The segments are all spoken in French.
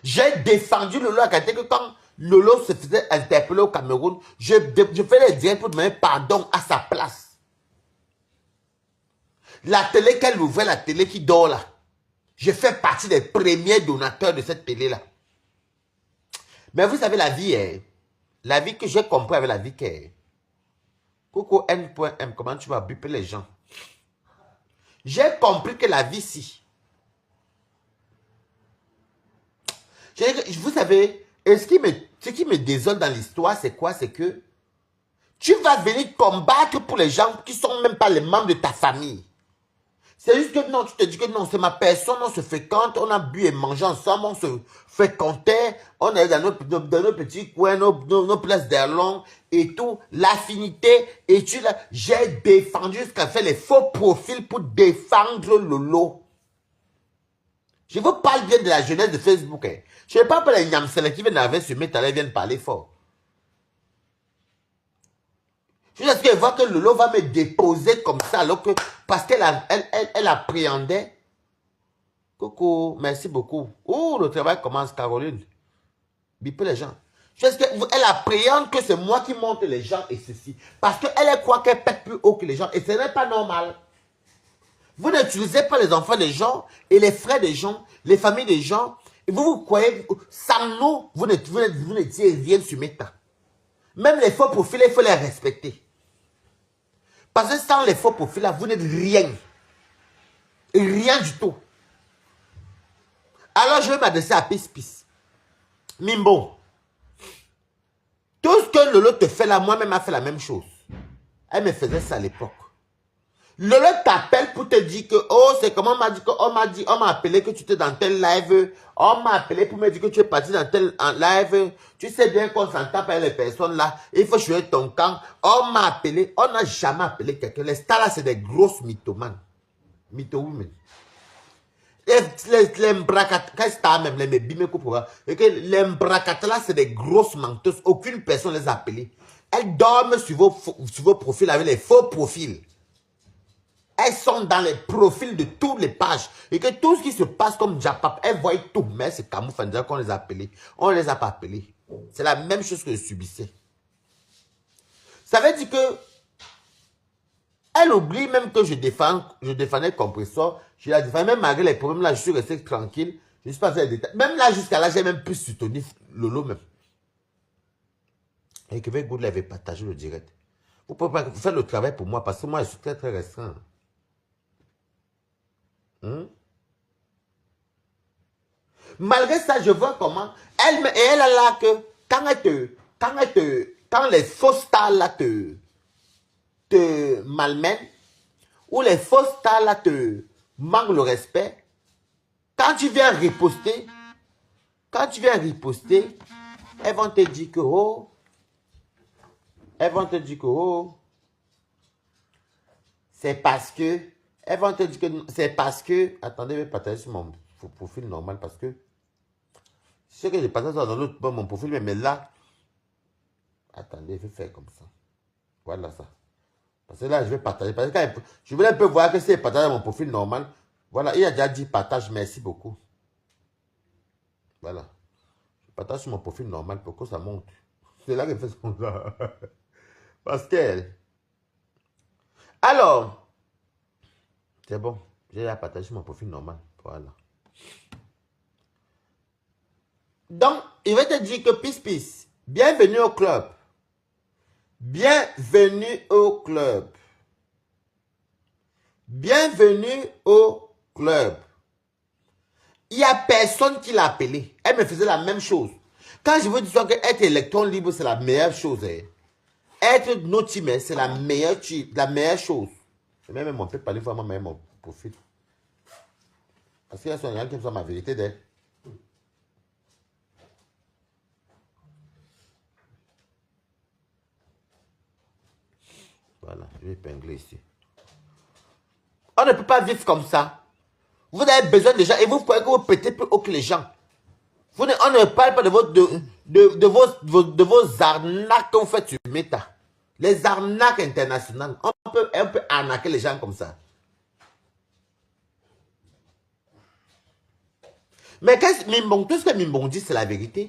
J'ai défendu Lolo à Kanté que quand Lolo se faisait interpeller au Cameroun, je fais les directs pour demander pardon à sa place. La télé qu'elle ouvrait, la télé qui dort là, je fais partie des premiers donateurs de cette télé là. Mais vous savez, la vie que j'ai compris avec la vie qu'est. Coco N.M, comment tu vas buper les gens? J'ai compris que la vie, si. Vous savez, ce qui me désole dans l'histoire, c'est quoi? C'est que tu vas venir combattre pour les gens qui ne sont même pas les membres de ta famille. C'est juste que non, tu te dis que non, c'est ma personne, on se fréquente, on a bu et mangé ensemble, on se fréquentait, on est dans nos petits coins, nos places d'Erlong et tout, l'affinité, et j'ai défendu jusqu'à faire les faux profils pour défendre Lolo. Je vous parle bien de la jeunesse de Facebook. Hein. Je ne parle pas des Nyamsele qui viennent avec ce métal, ils viennent parler fort. Jusqu'à ce qu'elle voit que Lolo va me déposer comme ça, alors que, parce qu'elle elle appréhendait. Coucou, merci beaucoup. Oh, le travail commence, Caroline. Bipez les gens. Jusqu'à ce qu'elle appréhende que c'est moi qui monte les gens et ceci. Parce qu'elle croit qu'elle pète plus haut que les gens. Et ce n'est pas normal. Vous n'utilisez pas les enfants des gens et les frères des gens, les familles des gens. Et vous croyez, sans nous, vous n'étiez rien sur Meta. Même les faux profils, il faut les respecter. Parce que sans les faux profils, là, vous n'êtes rien. Rien du tout. Alors, je vais m'adresser à Pis. Mimbo. Tout ce que Lolo te fait là, moi-même, a fait la même chose. Elle me faisait ça à l'époque. Lolo t'appelle pour te dire que, oh, c'est comment on m'a appelé que tu étais dans tel live. On m'a appelé pour me dire que tu es parti dans tel live. Tu sais bien qu'on s'entend par les personnes là. Il faut jouer ton camp. On m'a appelé. On n'a jamais appelé quelqu'un. Les stars là, c'est des grosses mythomanes. Mytho-women. Les mbracata, même les bimé et que les mbracata là, c'est des grosses menteuses. Aucune personne les a appelées. Elles dorment sur vos profils avec les faux profils. Elles sont dans les profils de toutes les pages. Et que tout ce qui se passe comme Japap, elles voient tout. Mais c'est camouflage qu'on les a appelés. On ne les a pas appelés. C'est la même chose que je subissais. Ça veut dire que elle oublie même que je défendais le compresseur. Je la défendais même malgré les problèmes là. Je suis resté tranquille. Je ne suis pas fait des détails. Même là, jusqu'à là, j'ai même pu soutenir Lolo même. Et que Good avait partagé le direct. Vous pouvez pas faire le travail pour moi parce que moi, je suis très très restreint. Malgré ça, je vois comment elle est là que quand les fausses stars là te malmènent ou les fausses stars là te manquent le respect, quand tu viens riposter, elles vont te dire que c'est parce que attendez, je vais partager sur mon profil normal parce que je sais que j'ai partagé dans l'autre mon profil, mais là, attendez, je vais faire comme ça. Voilà ça. Parce que là, je vais partager. Parce que je voulais un peu voir que c'est partagé dans mon profil normal. Voilà, il a déjà dit partage, merci beaucoup. Voilà. Je partage sur mon profil normal pour que ça monte. C'est là qu'elle fait comme ça. Parce qu'elle. Alors, c'est bon. J'ai déjà partagé sur mon profil normal. Voilà. Donc, il va te dire que Pis, bienvenue au club. Bienvenue au club. Bienvenue au club. Il n'y a personne qui l'a appelé. Elle me faisait la même chose. Quand je vous dis que être électron libre, c'est la meilleure chose. Hein. Être notimé, c'est la meilleure chose. Je vais même un peu parler vraiment même mon profil. Parce qu'il y a son qui me ma vérité d'elle. Voilà, je vais épingler ici. On ne peut pas vivre comme ça. Vous avez besoin de gens et vous croyez que vous pétez plus haut que les gens. On ne parle pas de vos arnaques que vous faites sur Meta. Les arnaques internationales. On peut arnaquer les gens comme ça. Mais Mimbong, tout ce que Mimbong dit, c'est la vérité.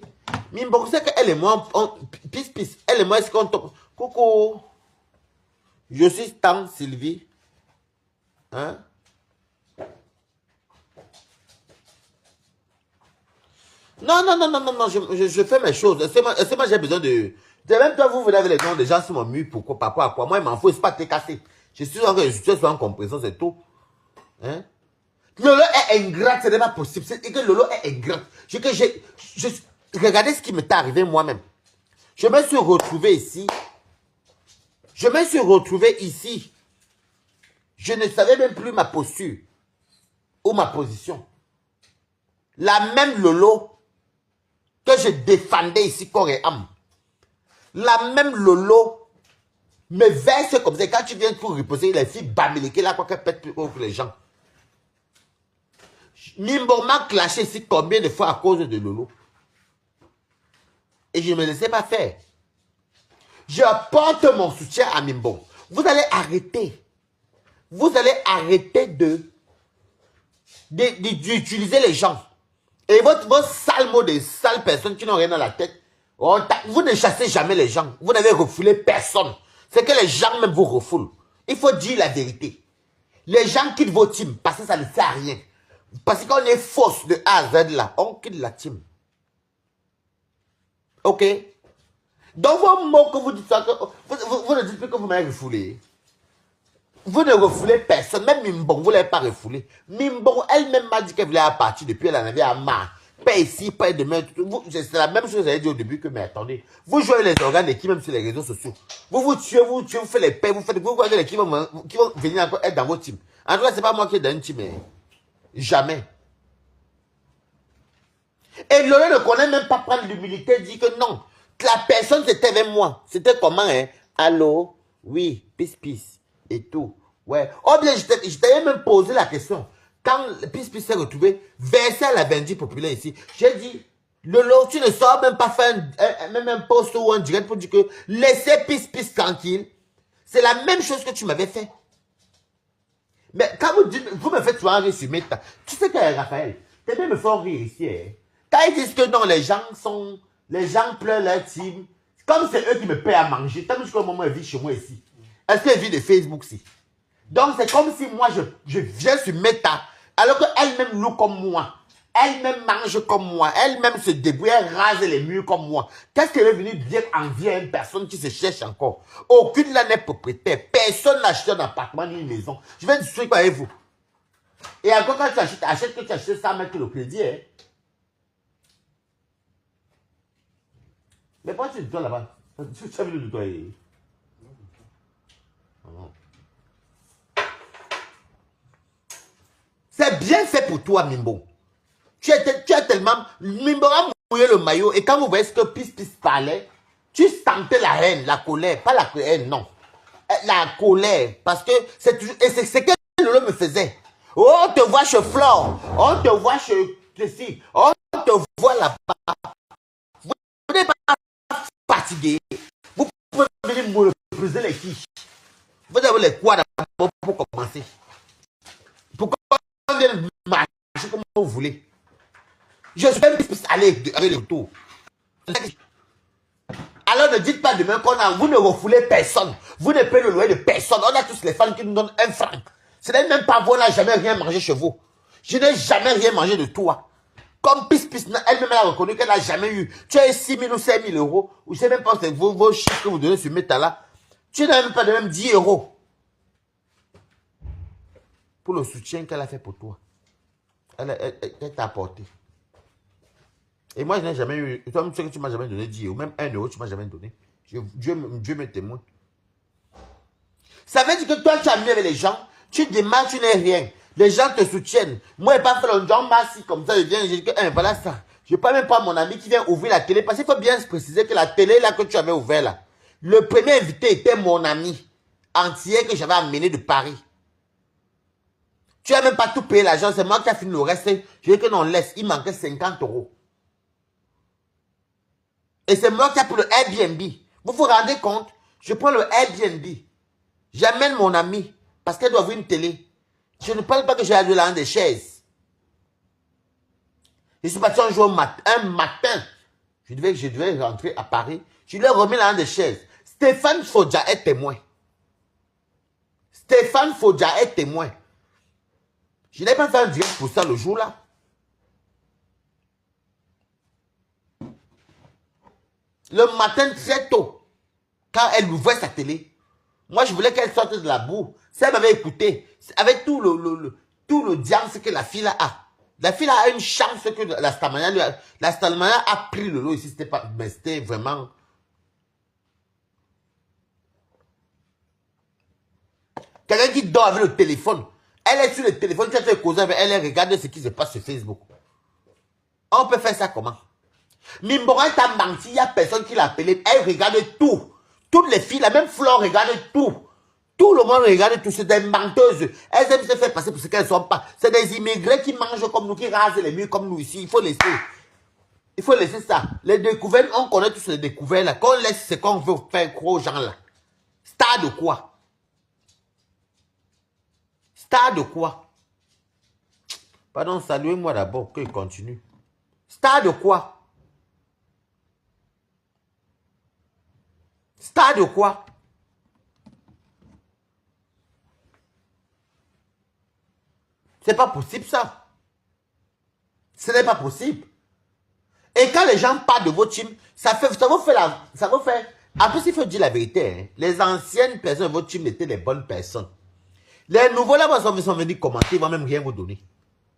Mimbong, c'est qu'elle et moi, pisse, elle et moi, est-ce qu'on tombe? Coucou. Je suis Stan Sylvie. Hein? Non, je fais mes choses. C'est moi, j'ai besoin de... Même toi, vous venez avec les noms des gens sur mon mur, pourquoi, par rapport à quoi? Moi, il m'en faut, c'est pas te casser. Je suis sûr que je suis en compréhension, c'est tout. Hein? Lolo est ingrat, ce n'est pas possible. C'est que Lolo est ingrat. Regardez ce qui m'est arrivé moi-même. Je me suis retrouvé ici. Je me suis retrouvé ici. Je ne savais même plus ma posture ou ma position. La même Lolo que je défendais ici corps et âme. La même Lolo me verse comme ça. Quand tu viens pour reposer les filles bamileke là, quoi qu'elle pète plus haut que les gens. Mimbong m'a clashé ici combien de fois à cause de Lolo. Et je ne me laissais pas faire. Je apporte mon soutien à Mimbong. Vous allez arrêter. Vous allez arrêter d'utiliser les gens. Et vos sales mots de sales personnes qui n'ont rien dans la tête. Vous ne chassez jamais les gens. Vous n'avez refoulé personne. C'est que les gens même vous refoulent. Il faut dire la vérité. Les gens quittent vos teams parce que ça ne sert à rien. Parce qu'on est fausse de A à Z là. On quitte la team. Ok? Dans vos mots que vous dites ça, vous ne dites plus que vous m'avez refoulé. Vous ne refoulez personne. Même Mimbong, vous ne l'avez pas refoulé. Mimbong, elle-même m'a dit qu'elle voulait partir depuis, elle en avait à marre. Pas ici, pas demain. C'est la même chose que j'avais dit au début que, mais attendez. Vous jouez les organes d'équipe même sur les réseaux sociaux. Vous tuez, vous faites les paix, vous voyez les qui vont venir encore être dans vos teams. En tout cas, c'est pas moi qui est dans une team. Jamais. Et Lolo ne connaît même pas prendre l'humilité, dit que non. La personne, c'était avec moi. C'était comment, hein? Allô? Oui, peace. Et tout. Ouais. Oh bien, je t'avais même posé la question. Quand peace s'est retrouvé, versé à la Benji populaire ici, j'ai dit, Lolo, tu ne sors même pas faire même un post ou un direct pour dire que laissez peace tranquille. C'est la même chose que tu m'avais fait. Mais quand vous me faites souvent rire sur Meta, tu sais que Raphaël, t'es bien me faire rire ici, hein? Quand ils disent que non, les gens pleurent leur team, comme c'est eux qui me paient à manger, tant que moment ils vivent chez moi ici. Est-ce qu'elle vit de Facebook ici? Donc c'est comme si moi je viens sur Meta, alors qu'elle-même loue comme moi. Elle-même mange comme moi. Elle-même se débrouille, elle rase les murs comme moi. Qu'est-ce qu'elle est venue dire envie à une personne qui se cherche encore? Aucune là n'est propriétaire. Personne n'a acheté un appartement ni une maison. Je vais discuter quoi avec vous. Et encore quand tu achètes que tu achètes ça, mettre le crédit, hein? Mais pourquoi tu es là-bas? Tu as vu le nettoyer? C'est bien fait pour toi, Mimbo. Tu as tellement... Mimbo a mouillé le maillot et quand vous voyez ce que Peace parlait, tu sentais la haine, la colère. Pas la haine, non. La colère. Parce que c'est toujours... Et c'est ce que Lolo me faisait. Oh, on te voit chez Flore. On te voit chez... Ceci. On te voit là-bas. Vous n'êtes pas fatigué. Vous pouvez venir me représenter les quiches. Vous avez les quoi d'abord pour commencer. Pourquoi on vient marcher comme vous voulez? Je suis même plus aller avec le tour. Alors ne dites pas demain qu'on a... Vous ne refoulez personne. Vous ne payez le loyer de personne. On a tous les femmes qui nous donnent 1 franc. Ce n'est même pas vous, on n'a jamais rien mangé chez vous. Je n'ai jamais rien mangé de toi. Comme Peace, elle-même a reconnu qu'elle n'a jamais eu. Tu as 6 000 ou 5 000 euros. Ou je ne sais même pas vos chiffres que vous donnez sur Meta là. Tu n'as même pas de même 10 euros. Pour le soutien qu'elle a fait pour toi. Elle t'a apporté. Et moi, je n'ai jamais eu... Toi, tu sais que tu ne m'as jamais donné 10 euros. Même 1 euro, tu ne m'as jamais donné. Dieu me témoigne. Ça veut dire que toi, tu as mis avec les gens. Tu démarres, tu n'es rien. Les gens te soutiennent. Moi, je n'ai pas fait le John Massy comme ça. Je viens, je dis que voilà ça. Je ne parle même pas à mon ami qui vient ouvrir la télé. Parce qu'il faut bien se préciser que la télé là que tu avais ouvert là. Le premier invité était mon ami. Entier que j'avais amené de Paris. Tu n'as même pas tout payé l'argent. C'est moi qui ai fini le reste. Je dis que non, laisse. Il manquait 50 euros. Et c'est moi qui ai pris le Airbnb. Vous vous rendez compte? Je prends le Airbnb. J'amène mon ami. Parce qu'elle doit avoir une télé. Je ne parle pas que j'ai de l'argent des chaises. Je suis parti un jour un matin. Je devais rentrer à Paris. Je lui ai remis la des chaises. Stéphane Fodja est témoin. Stéphane Fodja est témoin. Je n'ai pas fait un direct pour ça le jour-là. Le matin très tôt, quand elle ouvrait sa télé, moi je voulais qu'elle sorte de la boue. Si elle m'avait écouté, avec tout le diable que la fille a. La fille a une chance que la Stamania a pris le lot ici. C'était pas, mais c'était vraiment. Quelqu'un qui dort avec le téléphone. Elle est sur le téléphone, tu as fait causer avec elle, elle regarde ce qui se passe sur Facebook. On peut faire ça comment? Mimbora t'a menti, il n'y a personne qui l'a appelé. Elle regarde tout. Toutes les filles, la même Flore regarde tout. Tout le monde regarde tout. C'est des menteuses. Elles aiment se faire passer pour ce qu'elles ne sont pas. C'est des immigrés qui mangent comme nous, qui rasent les murs comme nous ici. Il faut laisser. Il faut laisser ça. Les découvertes, on connaît tous les découvertes là. Qu'on laisse ce qu'on veut faire croire aux gens là. Star de quoi? Star de quoi? Pardon, saluez-moi d'abord, qu'il continue. Star de quoi? Star de quoi? C'est pas possible ça. Ce n'est pas possible. Et quand les gens parlent de votre team, ça vous fait. En plus, il faut dire la vérité. Hein. Les anciennes personnes de votre team étaient les bonnes personnes. Les nouveaux là, ils sont venus commenter, ils vont même rien vous donner.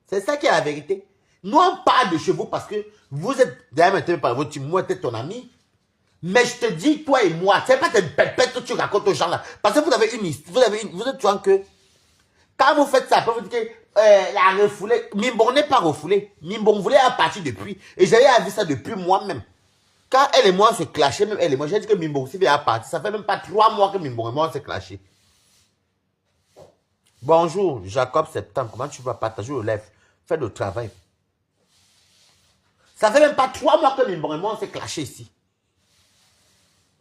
C'est ça qui est la vérité. Nous, on parle de chez vous parce que vous êtes d'ailleurs maintenu par votre team. Moi, t'es ton ami. Mais je te dis, toi et moi, c'est pas tes pépètes que tu racontes aux gens là. Parce que vous avez une histoire, vous êtes souvent que, quand vous faites ça, après vous dites que la refoulée, Mimbon n'est pas refoulé. Mimbon voulait à partir depuis. Et j'avais vu ça depuis moi-même. Quand elle et moi on se clashait, même elle et moi, j'ai dit que Mimbon aussi vient à partir. Ça fait même pas 3 mois que Mimbon et moi on s'est clashé. Bonjour, Jacob Septembre. Comment tu vas partager le live? Fais le travail. Ça fait même pas 3 mois que Mimbon et moi on s'est clashé ici.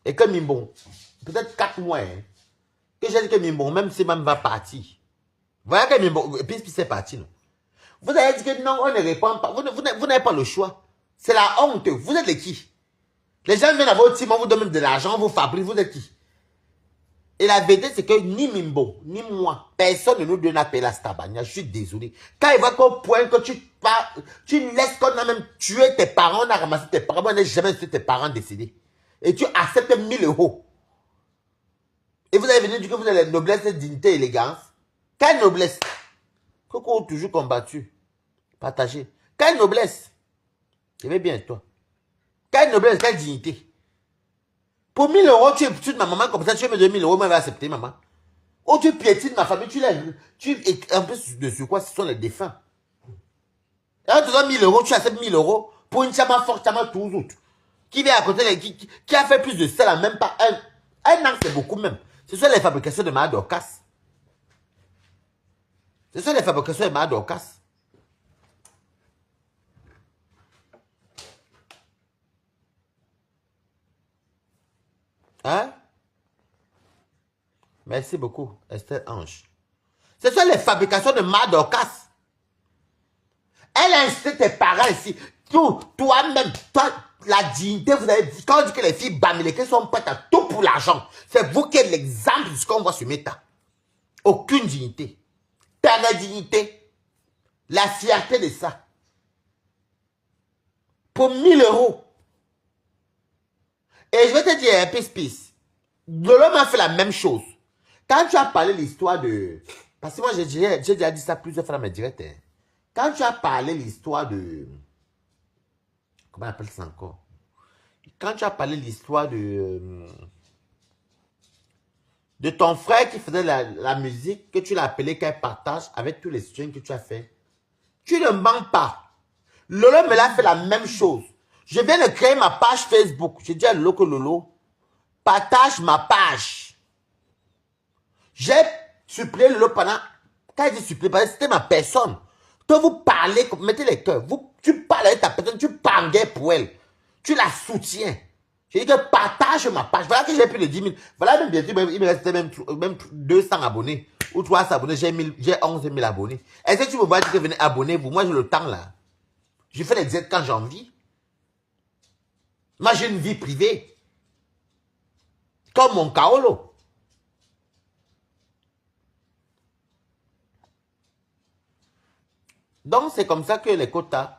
Et que Mimbon, peut-être 4 mois, hein, que j'ai dit que Mimbon, même si même va partir. Voilà que Mimbon, puis c'est parti, non. Vous avez dit que non, on ne répond pas. Vous n'avez pas le choix. C'est la honte. Vous êtes les qui? Les gens viennent à votre team, on vous donne de l'argent, on vous fabrique, vous êtes qui? Et la vérité, c'est que ni Mimbo, ni moi, personne ne nous donne appel à Stabania. Je suis désolé. Quand il voit qu'au point que tu laisses qu'on a même tué tes parents, on a ramassé tes parents, on n'a jamais vu tes parents décédés. Et tu acceptes 1000 €. Et vous avez venu dire que vous avez la noblesse, dignité, élégance. Quelle noblesse? Coco toujours combattu. Partagé. Quelle noblesse? Je vais bien toi. Quelle noblesse, quelle dignité? Pour 1000 €, tu es ma maman comme ça, tu me donnes 1000 €, moi je vais accepter maman. Oh, tu piétines ma famille, en plus de quoi, ce sont les défunts. Et on te donne 1000 €, tu acceptes 1000 € pour une chama forte, chama tout autres. Qui vient à côté, qui a fait plus de ça, là, même pas un an, c'est beaucoup même. Ce sont les fabrications de Mad Dorcas. Ce sont les fabrications de Mad Dorcas. Hein? Merci beaucoup, Esther Ange. Ce sont les fabrications de Mad Dorcas. Elle a incité tes parents ici. Toi-même, toi, la dignité, vous avez, quand on dit que les filles bamilekées sont prêtes à tout pour l'argent, c'est vous qui êtes l'exemple de ce qu'on voit sur Meta. Aucune dignité. T'as la dignité. La fierté de ça. Pour 1000 €. Et je vais te dire, Pisse, Lolo m'a fait la même chose. Quand tu as parlé l'histoire de... Parce que moi, j'ai déjà dit ça plusieurs fois dans mes directs. Hein. Quand tu as parlé l'histoire de... Comment on appelle ça encore? Quand tu as parlé l'histoire de ton frère qui faisait la musique, que tu l'as appelé qu'elle partage avec tous les streams que tu as fait, tu ne mens pas. Lolo me l'a fait la même chose. Je viens de créer ma page Facebook. J'ai dit à Lolo que Lolo, partage ma page. J'ai supplié Lolo pendant... Quand je dis supplié, c'était ma personne. Quand vous parlez, mettez les cœurs. Tu parles avec ta personne, tu panguais pour elle. Tu la soutiens. J'ai dit que partage ma page. Voilà que j'ai plus de 10 000. Voilà même bientôt, il me restait même 200 abonnés. Ou 300 abonnés. J'ai 11 000 abonnés. Est-ce que tu me vois dire que venez abonner-vous? Moi, j'ai le temps là. Je fais les directs quand j'ai envie. Moi, j'ai une vie privée. Comme mon Kaolo. Donc, c'est comme ça que les quotas.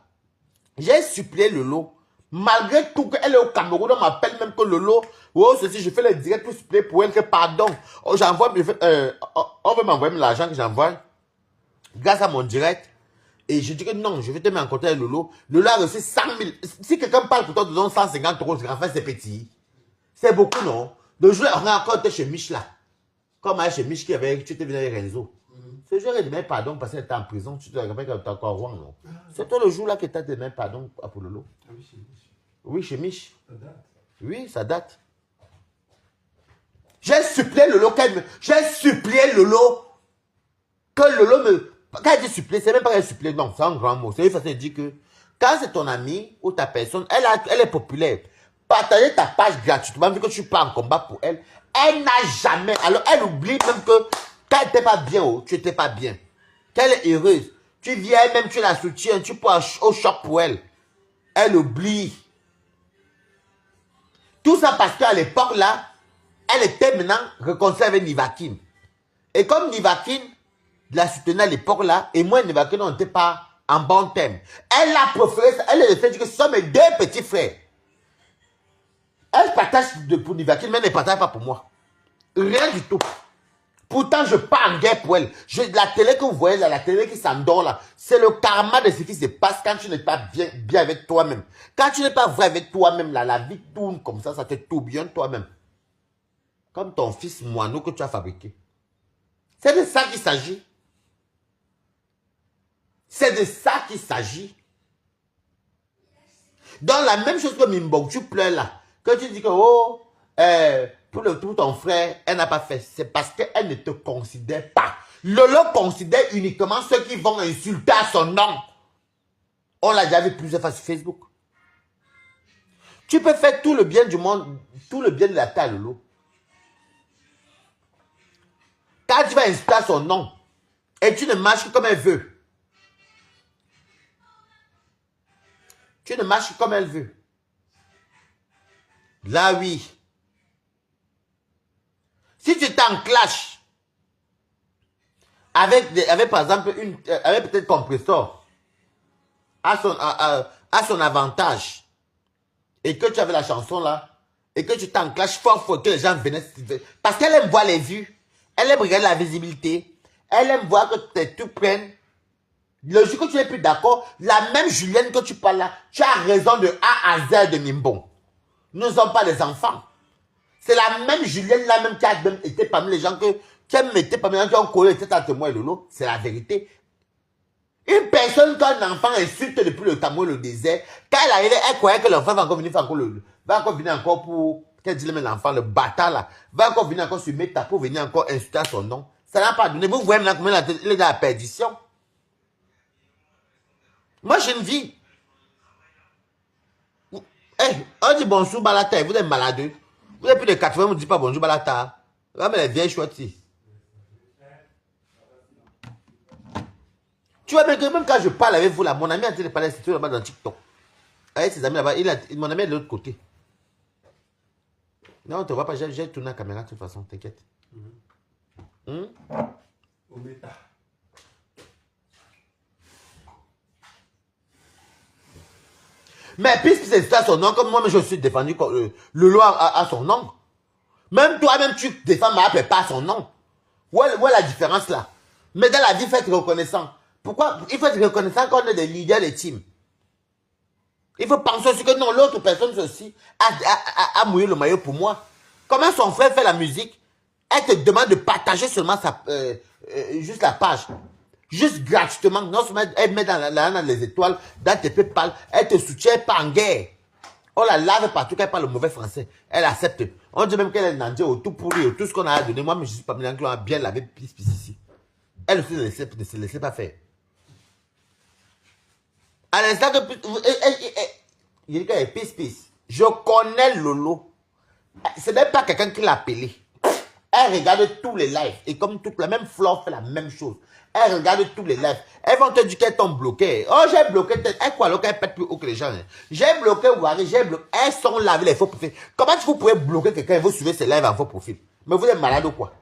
J'ai supplié Lolo. Malgré tout, qu'elle est au Cameroun, on m'appelle même que Lolo. Oh, ceci, je fais le direct pour supplier pour elle que pardon. Oh, j'envoie, on veut m'envoyer l'argent que j'envoie grâce à mon direct. Et je dis que non, je vais te mettre en contact avec Lolo. Lolo a reçu 100 000. Si quelqu'un parle pour toi, disons 150 euros, c'est petit. C'est beaucoup, non? Le jour, on a encore été chez Mich là. Comme chez Mich qui avait, tu étais venu avec Renzo. Ce jour, il demandé pardon parce qu'elle était en prison. Tu te rappelles qu'elle était encore roi, non? C'est toi le jour là que tu as demandé pardon pour Lolo. Ah oui, chez Mich. Oui, chez Mich. Ça date. Oui, ça date. J'ai supplié Lolo j'ai supplié Lolo que Lolo me... Quand elle dit supplier, c'est même pas qu'elle supplier, non, c'est un grand mot. C'est une façon de dire que quand c'est ton ami ou ta personne, elle est populaire. Partager ta page gratuitement, vu que tu pars en combat pour elle, elle n'a jamais... Alors, elle oublie même que quand elle n'était pas bien, tu n'étais pas bien. Qu'elle est heureuse. Tu viens, même tu la soutiens, tu pars au choc pour elle. Elle oublie. Tout ça parce qu'à l'époque, là, elle était maintenant réconciliée avec Nivakin. Et comme Nivakin la soutenait à l'époque, là, et moi et Nivakin, on n'était pas en bon terme. Elle a préféré ça. Elle a fait que ce sont mes deux petits frères. Elle partage pour Nivakin, mais elle ne partage pas pour moi. Rien du tout. Pourtant, je pars en guerre pour elle. La télé que vous voyez là, la télé qui s'endort là, c'est le karma de ce qui se passe quand tu n'es pas bien avec toi-même. Quand tu n'es pas vrai avec toi-même, là, la vie tourne comme ça te tourbillonne toi-même. Comme ton fils moineau que tu as fabriqué. C'est de ça qu'il s'agit. C'est de ça qu'il s'agit. Dans la même chose que Mimbong, tu pleures là. Que tu dis que, oh, pour ton frère, elle n'a pas fait. C'est parce qu'elle ne te considère pas. Lolo considère uniquement ceux qui vont insulter à son nom. On l'a déjà vu plusieurs fois sur Facebook. Tu peux faire tout le bien du monde, tout le bien de la terre, Lolo. Quand tu vas insulter à son nom, et tu ne marches que comme elle veut. Tu ne marches que comme elle veut. Là, oui. Si tu étais en clash avec par exemple, avec peut-être compresseur à son avantage, et que tu avais la chanson là, et que tu t'en clash fort, que les gens venaient, parce qu'elle aime voir les vues, elle aime regarder la visibilité, elle aime voir que tes tout prennent. Le jour que tu n'es plus d'accord, la même Julienne que tu parles là, tu as raison de A à Z de Mimbon. Nous ne sommes pas des enfants. C'est la même Julienne là même qui a même été parmi les gens qui aiment été parmi les gens qui ont collé tête à témoin et Lolo. C'est la vérité. Une personne qu'un enfant insulte depuis le Cameroun, le désert, quand elle arrivait, elle croyait que l'enfant va encore venir encore pour, qu'elle dit l'enfant, le bâtard là, va encore venir encore sur Meta pour venir encore insulter à son nom. Ça n'a pas donné. Vous voyez maintenant comment il est dans la perdition. Moi, j'ai une vie. On dit bonjour Balata, vous êtes malade. Vous avez plus de 80, vous ne dites pas bonjour Balata. Regardez les vieilles chouettes ici. Tu vois, même quand je parle avec vous là, mon ami est en train de parler, c'est là-bas dans TikTok. Avec ses amis là-bas, mon ami est de l'autre côté. Non, on ne te voit pas, j'ai tourné la caméra de toute façon, t'inquiète. Au méta. Mais puisque c'est ça son nom, comme moi je suis défendu, le loi a son nom. Même toi-même tu défends ma appelle pas son nom. Où est la différence là? Mais dans la vie, il faut être reconnaissant. Pourquoi? Il faut être reconnaissant quand on est des leaders des teams. Il faut penser aussi que non, l'autre personne aussi a mouillé le maillot pour moi. Comment son frère fait la musique? Elle te demande de partager seulement juste la page. Juste gratuitement. Non seulement elle met dans les étoiles, dans tes PayPal, elle te soutient pas en guerre. On la lave partout qu'elle parle le mauvais français. Elle accepte. On dit même qu'elle est nandée au tout pourri, tout ce qu'on a donné. Moi, mais je suis pas bien qu'on a bien lavé pis ici. Elle aussi ne se laissait pas faire. À l'instant que... Il dit qu'elle est pis. Je connais Lolo. Ce n'est pas quelqu'un qui l'a appelé. Elle regarde tous les lives. Et comme toute la même Flore fait la même chose. Elle regarde tous les lives. Elles vont te dire qu'elles t'ont bloqué. Oh, j'ai bloqué. Elle croit alors qu'elle pète plus haut que les gens. Hein. J'ai bloqué Wari, j'ai bloqué. Elles sont là avec les faux profils. Comment vous pouvez bloquer quelqu'un et vous suivez ses lives en faux profil? Mais vous êtes malade ou quoi?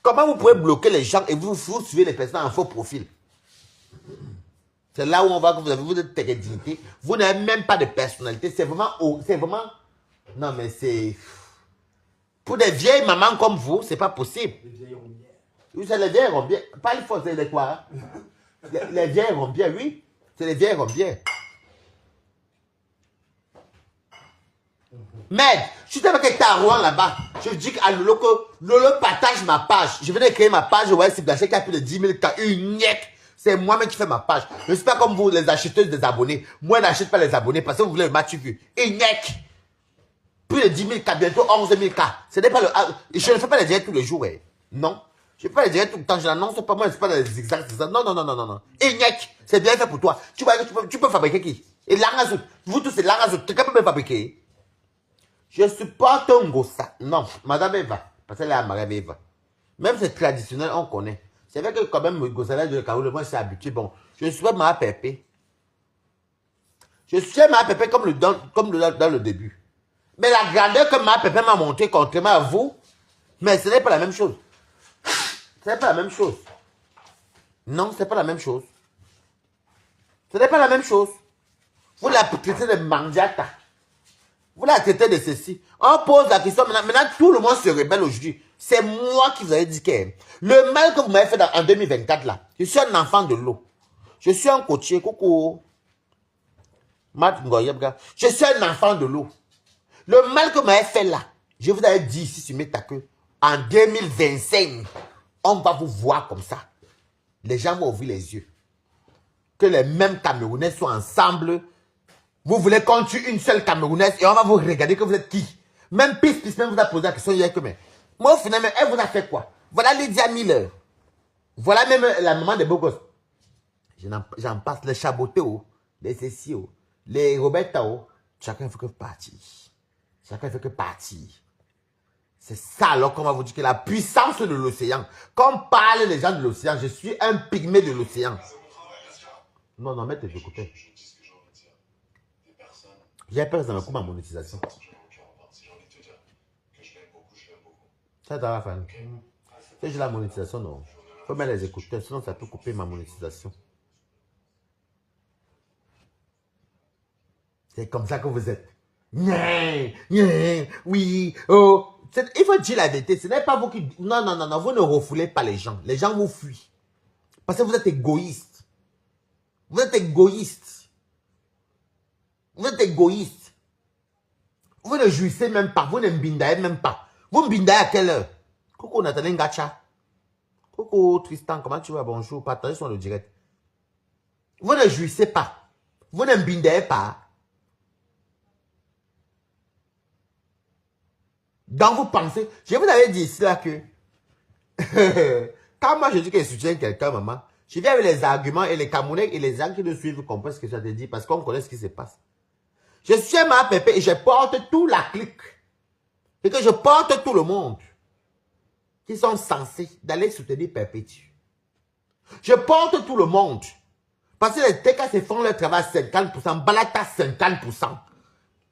Comment vous pouvez bloquer les gens et vous suivez les personnes en faux profil? C'est là où on voit que vous êtes dignité. Vous n'avez même pas de personnalité. C'est vraiment... Non, mais c'est... Pour des vieilles mamans comme vous, c'est pas possible. Les vieilles rondières. Oui, c'est les vieilles rombières. Pas les fausses, c'est les quoi? Les vieilles rombières, oui. C'est les vieilles rombières. Merde, je suis avec quelqu'un à Rouen là-bas. Je dis à Lolo que Lolo partage ma page. Je venais de créer ma page, ouais, c'est Blaché qui a plus de 10 000 cas. Une nièque. C'est moi-même qui fais ma page. Je ne suis pas comme vous, les acheteuses des abonnés. Moi, je n'achète pas les abonnés parce que vous voulez le match vu. Une nièque. Plus de 10 000 cas, bientôt 11 000 cas. Ce n'est pas le... Je ne fais pas les directs tous les jours, ouais. Non. Je ne fais pas les directs tout le temps. Je n'annonce pas, moi, je ne fais pas les zigzags. Non, non, non, non, non, non. Une nièque. C'est bien fait pour toi. Tu peux fabriquer qui? Et l'arazout. Vous tous, c'est l'arazout. Quelqu'un peut me fabriquer. Je supporte un gossa. Non, Madame Eva. Parce qu'elle est à Madame Eva. Même c'est traditionnel, on connaît. C'est vrai que quand même, Gossala de Caroule, moi, je suis habitué. Bon, je suis pas ma pépé. Je suis ma pépé comme dans le début. Mais la grandeur que ma pépé m'a montré, contrairement à vous, mais ce n'est pas la même chose. Ce n'est pas la même chose. Non, ce n'est pas la même chose. Ce n'est pas la même chose. Vous la traitez de mandiata. Vous la traitez de ceci. On pose la question maintenant tout le monde se rebelle aujourd'hui. C'est moi qui vous avais dit que le mal que vous m'avez fait en 2024 là, je suis un enfant de l'eau. Je suis un coachier, coucou. Je suis un enfant de l'eau. Le mal que vous m'avez fait là, je vous avais dit ici sur mes queue, en 2025, on va vous voir comme ça. Les gens vont ouvrir les yeux. Que les mêmes Camerounais soient ensemble. Vous voulez qu'on tue une seule Camerounaise et on va vous regarder que vous êtes qui? Même Pisse même vous a posé la question hier que mais. Moi au final, elle vous a fait quoi? Voilà Lydia Miller. Voilà même la maman des beaux gosses. J'en passe les Chaboteau, les Cécio, les Robertao. Chacun fait que partie. Chacun fait que partie. C'est ça alors qu'on va vous dire que la puissance de l'océan. Quand on parle les gens de l'océan, je suis un pygmée de l'océan. Non, non, mettez tes écouteurs. J'ai peur que ça me coupe ma monétisation. Ça va faire. Si j'ai la monétisation, non. Il faut mettre les écouteurs, sinon ça peut couper ma monétisation. C'est comme ça que vous êtes. Oui, oh. Il faut dire la vérité. Ce n'est pas vous qui... Non, non, non, non. Vous ne refoulez pas les gens. Les gens vous fuient. Parce que vous êtes égoïste. Vous êtes égoïste. Vous êtes égoïste. Vous ne jouissez même pas. Vous ne mbindaez même pas. Vous mbindaez à quelle heure? Coucou Nathalie Ngacha. Coucou Tristan, comment tu vas? Bonjour. Partagez sur le direct. Vous ne jouissez pas. Vous ne mbindaez pas. Donc vous pensez, je vous avais dit ici là que quand moi je dis que je soutiens quelqu'un, maman, je viens avec les arguments et les Camerounais et les gens qui nous suivent comprennent ce que je te dis parce qu'on connaît ce qui se passe. Je suis ma pépé et je porte tout la clique. Et que je porte tout le monde qui sont censés d'aller soutenir Perpétue. Je porte tout le monde. Parce que les TK se font leur travail à 50%, Balata 50%.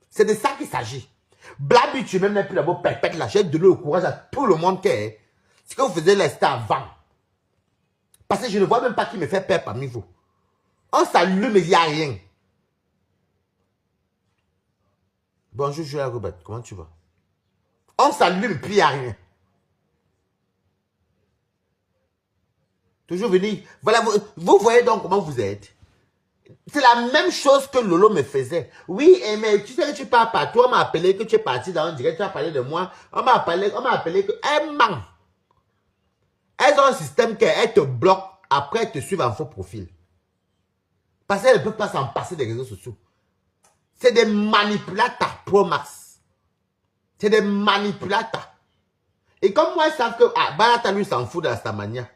C'est de ça qu'il s'agit. Blabi, tu même plus d'abord perpète là. J'ai donné le courage à tout le monde qui est. Ce que vous faisiez rester avant. Parce que je ne vois même pas qui me fait peur parmi vous. On s'allume mais il n'y a rien. Bonjour, Julia Robert. Comment tu vas? On s'allume puis il n'y a rien. Toujours venir. Voilà, vous voyez donc comment vous êtes. C'est la même chose que Lolo me faisait. Oui, mais tu sais que tu pars partout. On m'a appelé que tu es parti dans un direct. Tu as parlé de moi. On m'a appelé que... Elles ment. Elles ont un système qu'elles te bloquent. Après, elles te suivent en faux profil. Parce qu'elles ne peuvent pas s'en passer des réseaux sociaux. C'est des manipulateurs pro max. C'est des manipulateurs. Et comme moi, ils savent que... Ah, Balata lui s'en fout de sa manière.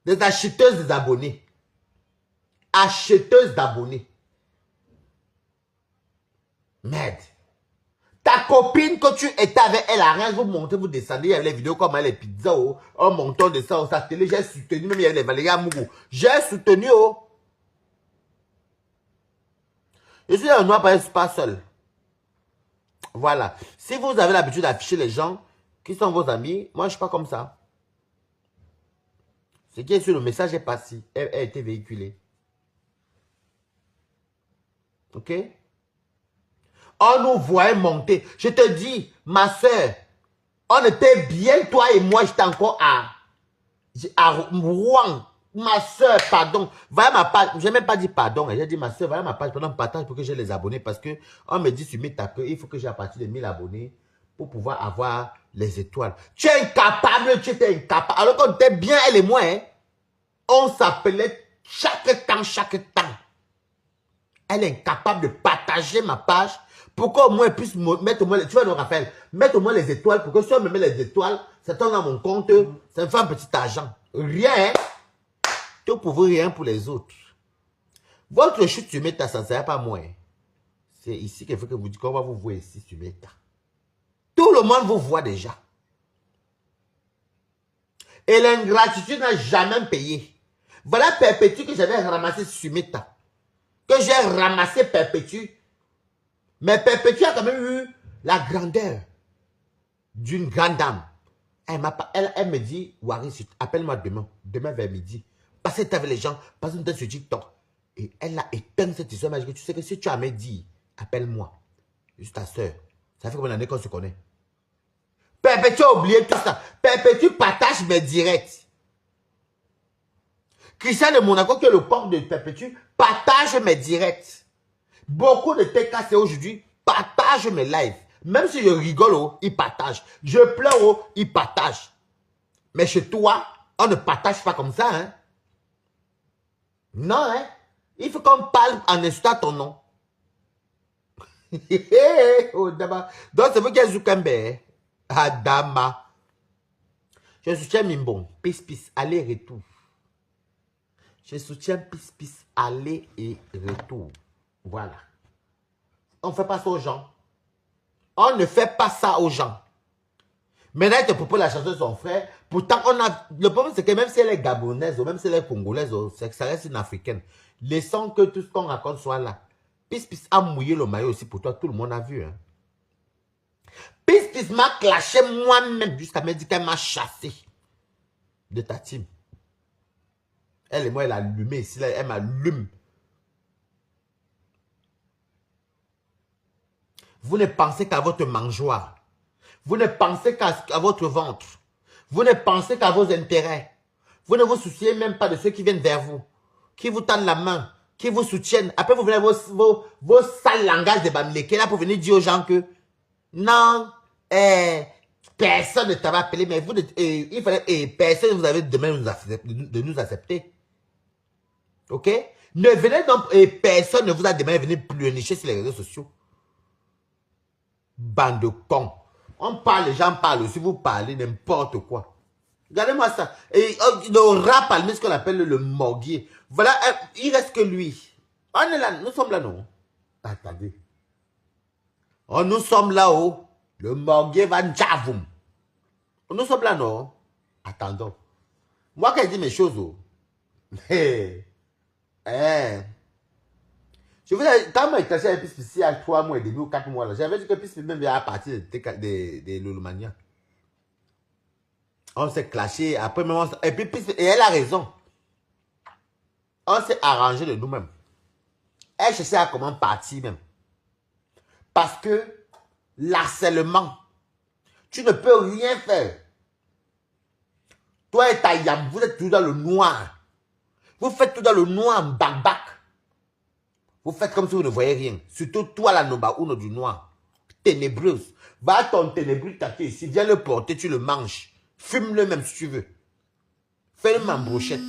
Des acheteuses des abonnés. Acheteuse d'abonnés. Merde. Ta copine que tu étais avec, elle a rien, vous montez, vous descendez, il y avait les vidéos comme les pizzas, oh, un montant de ça, sa télé, j'ai soutenu, même il y avait les Valérie Amougou. J'ai soutenu, oh. Je suis un noir, pas seul. Voilà. Si vous avez l'habitude d'afficher les gens qui sont vos amis, moi, je ne suis pas comme ça. Ce qui est sur le message est passé, a été véhiculé. Ok? On nous voyait monter. Je te dis, ma soeur, on était bien, toi et moi, j'étais encore à Rouen. Ma soeur, pardon. Voilà ma page. Je n'ai même pas dit pardon. J'ai dit, ma soeur, voilà ma page. Pendant partage pour que j'ai les abonnés. Parce que on me dit sur Meta qu'il faut que j'ai à partir de 1000 abonnés pour pouvoir avoir les étoiles. Tu es incapable, tu étais incapable. Alors qu'on était bien, elle et moi, hein, on s'appelait chaque temps. Elle est incapable de partager ma page pour qu'au moins elle puisse mettre au moins, tu vois, non, Raphaël, mettre au moins les étoiles pour que si on me met les étoiles, ça tombe dans mon compte, ça me fait un petit argent. Rien, hein? Tout pour vous, rien pour les autres. Votre chute sur Meta, ça ne sert pas moi. C'est ici qu'il faut que vous dites qu'on va vous voir ici sur Meta. Tout le monde vous voit déjà. Et l'ingratitude n'a jamais payé. Voilà Perpétue que j'avais ramassé sur Meta. Que j'ai ramassé Perpétue. Mais Perpétue a quand même eu la grandeur d'une grande dame. Elle me dit, Waris, appelle-moi demain vers midi. Parce que tu avais les gens, parce que tu étais sur TikTok. Et elle a éteint cette histoire magique. Tu sais que si tu as me dit, appelle-moi. Je suis ta soeur. Ça fait combien d'années qu'on se connaît? Perpétue a oublié tout ça. Perpétue partage mes directs. Christian de Monaco, qui est le porte de Perpétue, partage mes directs. Beaucoup de TKC aujourd'hui partagent mes lives. Même si je rigole, oh, ils partagent. Je pleure, oh, ils partagent. Mais chez toi, on ne partage pas comme ça, hein. Non, hein. Il faut qu'on parle en insultant ton nom. Oh, donc, c'est vous qui êtes Zoukembe, hein. Adama. Je soutiens Mimbon. Peace, aller-retour. Je soutiens peace, aller et retour. Voilà. On ne fait pas ça aux gens. On ne fait pas ça aux gens. Maintenant, il te propose la chanson de son frère. Pourtant, le problème, c'est que même si elle est gabonaise, ou même si elle est congolaise, ça reste une africaine. Laissons que tout ce qu'on raconte soit là. Peace a mouillé le maillot aussi pour toi. Tout le monde a vu. Hein. Peace m'a clashé moi-même jusqu'à me dire qu'elle m'a chassé de ta team. Elle et moi, elle a allumé ici. Là, elle m'allume. Vous ne pensez qu'à votre mangeoire. Vous ne pensez qu'à votre ventre. Vous ne pensez qu'à vos intérêts. Vous ne vous souciez même pas de ceux qui viennent vers vous, qui vous tendent la main, qui vous soutiennent. Après, vous venez vos sales langages de Bamileke là pour venir dire aux gens que non, personne ne t'avait appelé, mais vous, il fallait, personne ne vous avait demandé de nous accepter. Ok? Ne venez donc, personne ne vous a demandé de venir pleurnicher sur les réseaux sociaux. Bande de cons. On parle, les gens parlent aussi, vous parlez n'importe quoi. Regardez-moi ça. Et le rap, ce qu'on appelle le morguier. Voilà, il reste que lui. On est là, nous sommes là, non? Attendez. Oh, nous sommes là-haut. Le morguier va njavoum. Nous sommes là, non? Attendons. Moi, quand je dis mes choses, oh. Je vous ai, quand moi, j'étais chez Peace il y a 3 mois et demi ou 4 mois, j'avais dit que Peace même à partir de Lolomania. On s'est clashé, après même et puis Peace, et elle a raison. On s'est arrangé de nous-mêmes. Elle cherchait à comment partir même. Parce que l'harcèlement, tu ne peux rien faire. Toi et ta yam, vous êtes tout dans le noir. Vous faites tout dans le noir en bac. Vous faites comme si vous ne voyez rien. Surtout toi, la Noba-Uno du noir. Ténébreuse. Va à ton ténébreux taquet ici. Viens le porter, tu le manges. Fume-le même si tu veux. Fais-le en brochette.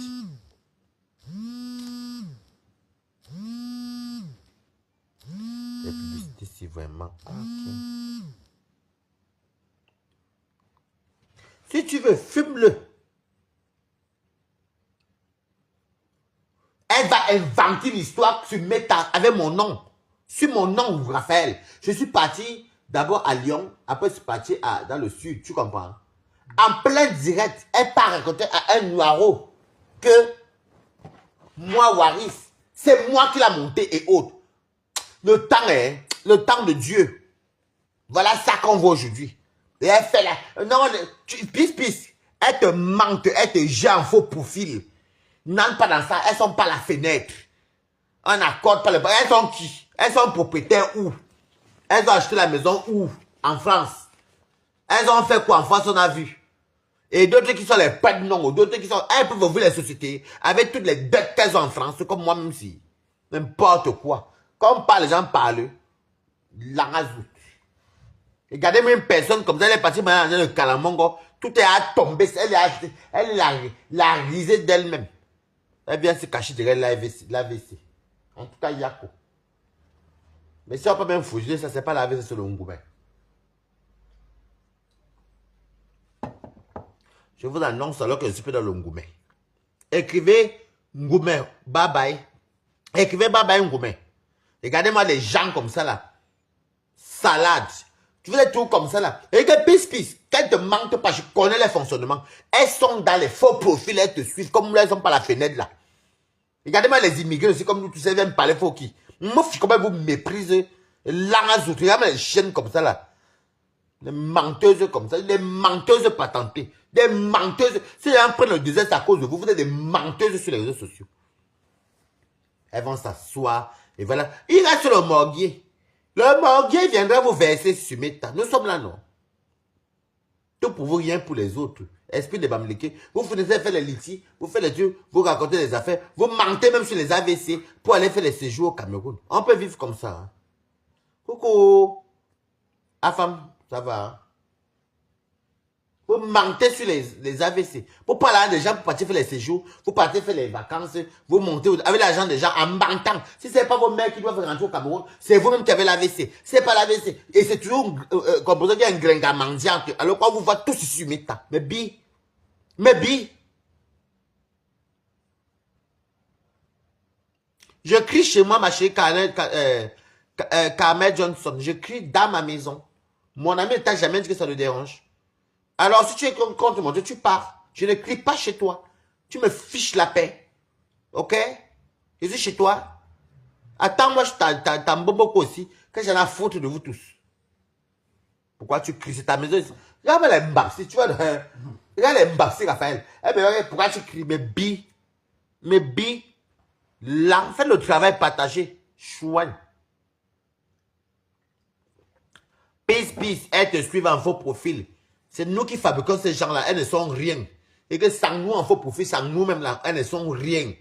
La publicité, c'est vraiment... Okay. Si tu veux, fume-le. Elle va inventer une histoire sur Meta avec mon nom. Sur mon nom, Raphaël. Je suis parti D'abord à Lyon, après c'est parti dans le sud, tu comprends? En plein direct, elle part raconter à un noiro que moi, Waris, c'est moi qui l'a monté et autres. Le temps de Dieu. Voilà ça qu'on voit aujourd'hui. Et elle fait là. Non, pisse. Elle te mente, elle te jette en faux profil. N'entre pas dans ça, elles sont pas la fenêtre. On n'accorde pas le... Elles sont qui? Elles sont propriétaires où? Elles ont acheté la maison où? En France. Elles ont fait quoi en France, on a vu. Et d'autres qui sont les pas de nom, d'autres qui sont... Elles peuvent ouvrir les sociétés avec toutes les dettes qu'elles ont en France, comme moi même si. N'importe quoi. Comme par les gens parlent, la rajoute. Regardez-moi une personne comme ça, elle est partie maintenant dans le Calamongo, tout est à tomber, elle est la risée d'elle-même. Elle vient se cacher derrière l'AVC. En tout cas, Yako. Mais si on peut même fouiller, ça c'est pas l'AVC, c'est le Ngoumé. Je vous annonce alors que je suis plus dans le Ngoumé. Écrivez Ngoumé, bye bye. Écrivez bye bye Ngoumé. Regardez-moi les gens comme ça là. Salade. Tu veux des trucs comme ça là. Et que pisse. Qu'elles te mentent pas, je connais les fonctionnements. Elles sont dans les faux profils, elles te suivent comme elles sont par la fenêtre là. Regardez-moi les immigrés aussi, comme nous tous, ils viennent parler faux qui. Moi, comment vous méprisez. Regardez-moi les chaînes comme ça là. Des menteuses comme ça, des menteuses patentées. Des menteuses. Si les gens prennent le désert à cause de vous, vous êtes des menteuses sur les réseaux sociaux. Elles vont s'asseoir et voilà. Il reste le morguier. Le morguier viendra vous verser sur Meta. Nous sommes là, non? Tout pour vous, rien pour les autres. Esprit de Bamléké. Vous finissez faire les litiges, vous faites les trucs, vous racontez les affaires, vous mentez même sur les AVC pour aller faire les séjours au Cameroun. On peut vivre comme ça. Hein? Coucou. Ah, femme, ça va. Hein? Vous mentez sur les AVC. Vous parlez à des gens pour partir faire les séjours, vous partez faire les vacances, vous montez avec l'argent des gens en mentant. Si ce n'est pas vos mères qui doivent rentrer au Cameroun, c'est vous-même qui avez l'AVC. Ce n'est pas l'AVC. Et c'est toujours composé qu'il y a un gringa mendiant. Alors qu'on vous voit tous sur Meta. Mais bi. Je crie chez moi, ma chérie Carmel Johnson. Je crie dans ma maison. Mon ami ne t'a jamais dit que ça le dérange. Alors, si tu es contre moi, tu pars. Je ne crie pas chez toi. Tu me fiches la paix. Ok? Je suis chez toi. Attends, moi, je t'en beaucoup aussi. Que j'en ai à foutre de vous tous. Pourquoi tu cries? C'est ta maison. Regarde les mbapsi, tu vois. Regarde les mbapsi, Raphaël. Eh bien, pourquoi tu cries? Mais bi. Là, faites le travail partagé. Chouane. Peace. Elles te suivent en faux profil. C'est nous qui fabriquons ces gens-là. Elles ne sont rien. Et que sans nous, en faux profil, sans nous-mêmes, là, elles ne sont rien.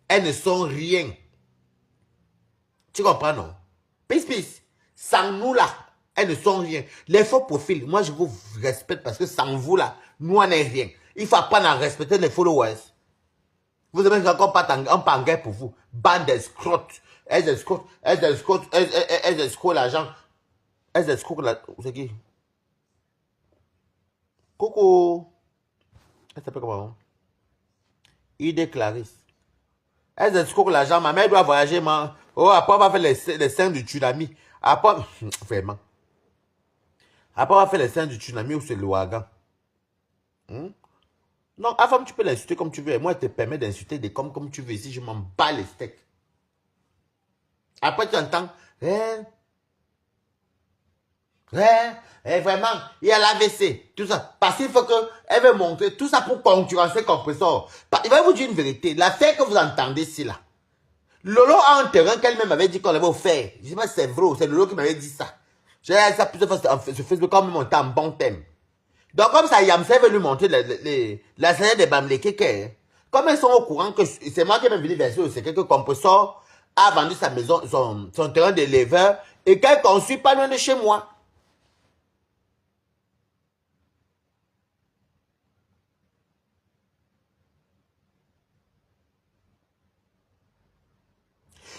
Elles ne sont rien. Tu comprends, non? Peace. Sans nous, là, elles ne sont rien. Les faux profils, moi, je vous respecte parce que sans vous, là, nous, on n'est rien. Il faut apprendre à respecter les followers. Vous avez encore pas en guerre pour vous. Bande d'escrocs. Elles escroquent l'argent. Elles escroquent la... C'est qui? Coucou. Elle s'appelle comment? ID Clarisse. Elle escroque l'argent. Ma mère doit voyager. Oh, après, on va faire les seins du tsunami. Après, vraiment. Après, on va faire les seins du tsunami ou c'est l'ouragan. Non, à femme, tu peux l'insulter comme tu veux. Et moi, je te permets d'insulter des comme tu veux. Ici, je m'en bats les steaks. Après, tu entends. Vraiment, il y a l'AVC, tout ça. Parce qu'il faut qu'elle veut montrer tout ça pour concurrencer Compressor. Il va vous dire une vérité. L'affaire que vous entendez ici, là. Lolo a un terrain qu'elle-même avait dit qu'on avait offert. Je ne sais pas si c'est vrai, c'est Lolo qui m'avait dit ça. J'ai dit ça plusieurs fois sur Facebook quand même monté en bon thème. Donc, comme ça, Yamsé veut lui montrer la scène des Bamléké. Comme ils sont au courant que c'est moi qui ai même venu verser au secret que Compressor a vendu sa maison, son terrain de l'éleveur et qu'elle construit pas loin de chez moi.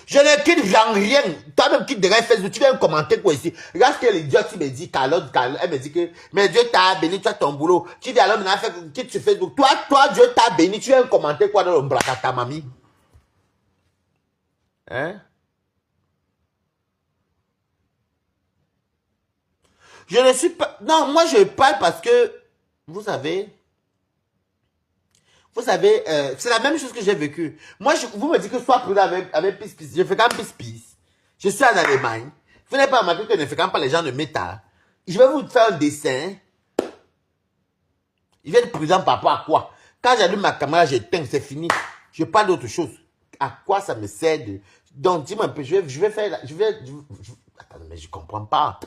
Je ne quitte rien. Toi-même quitte derrière Facebook. Tu viens me commenter quoi ici. Regarde ce que l'idiot me dit. Carlotte, elle me dit que mais Dieu t'a béni, tu as ton boulot. Tu dis alors maintenant quitte sur Facebook. Toi, Dieu t'a béni. Tu viens me commenter quoi dans le bras à ta mamie. Hein? Je ne suis pas... Non, moi je parle parce que, vous savez, c'est la même chose que j'ai vécu. Moi, vous me dites que sois prudent avec Pis. Je fais quand même Pis. Je suis en Allemagne. Vous n'avez pas remarqué que je ne fais quand même pas les gens de métal. Je vais vous faire un dessin. Il va être prudent par rapport à quoi? Quand j'allume ma caméra, j'éteins, c'est fini. Je parle d'autre chose. À quoi ça me sert de... Donc, dis-moi un peu, je vais faire... Attends, mais je ne comprends pas.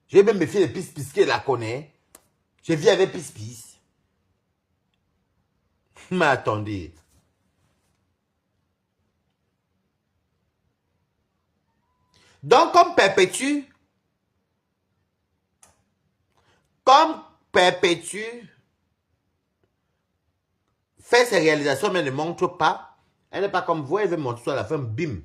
Je vais même me fier de Pis qui la connaît. Je vis avec Pis. Mais attendez. Donc, comme Perpétue fait ses réalisations mais ne montre pas, elle n'est pas comme vous, elle veut montrer sur la fin, bim.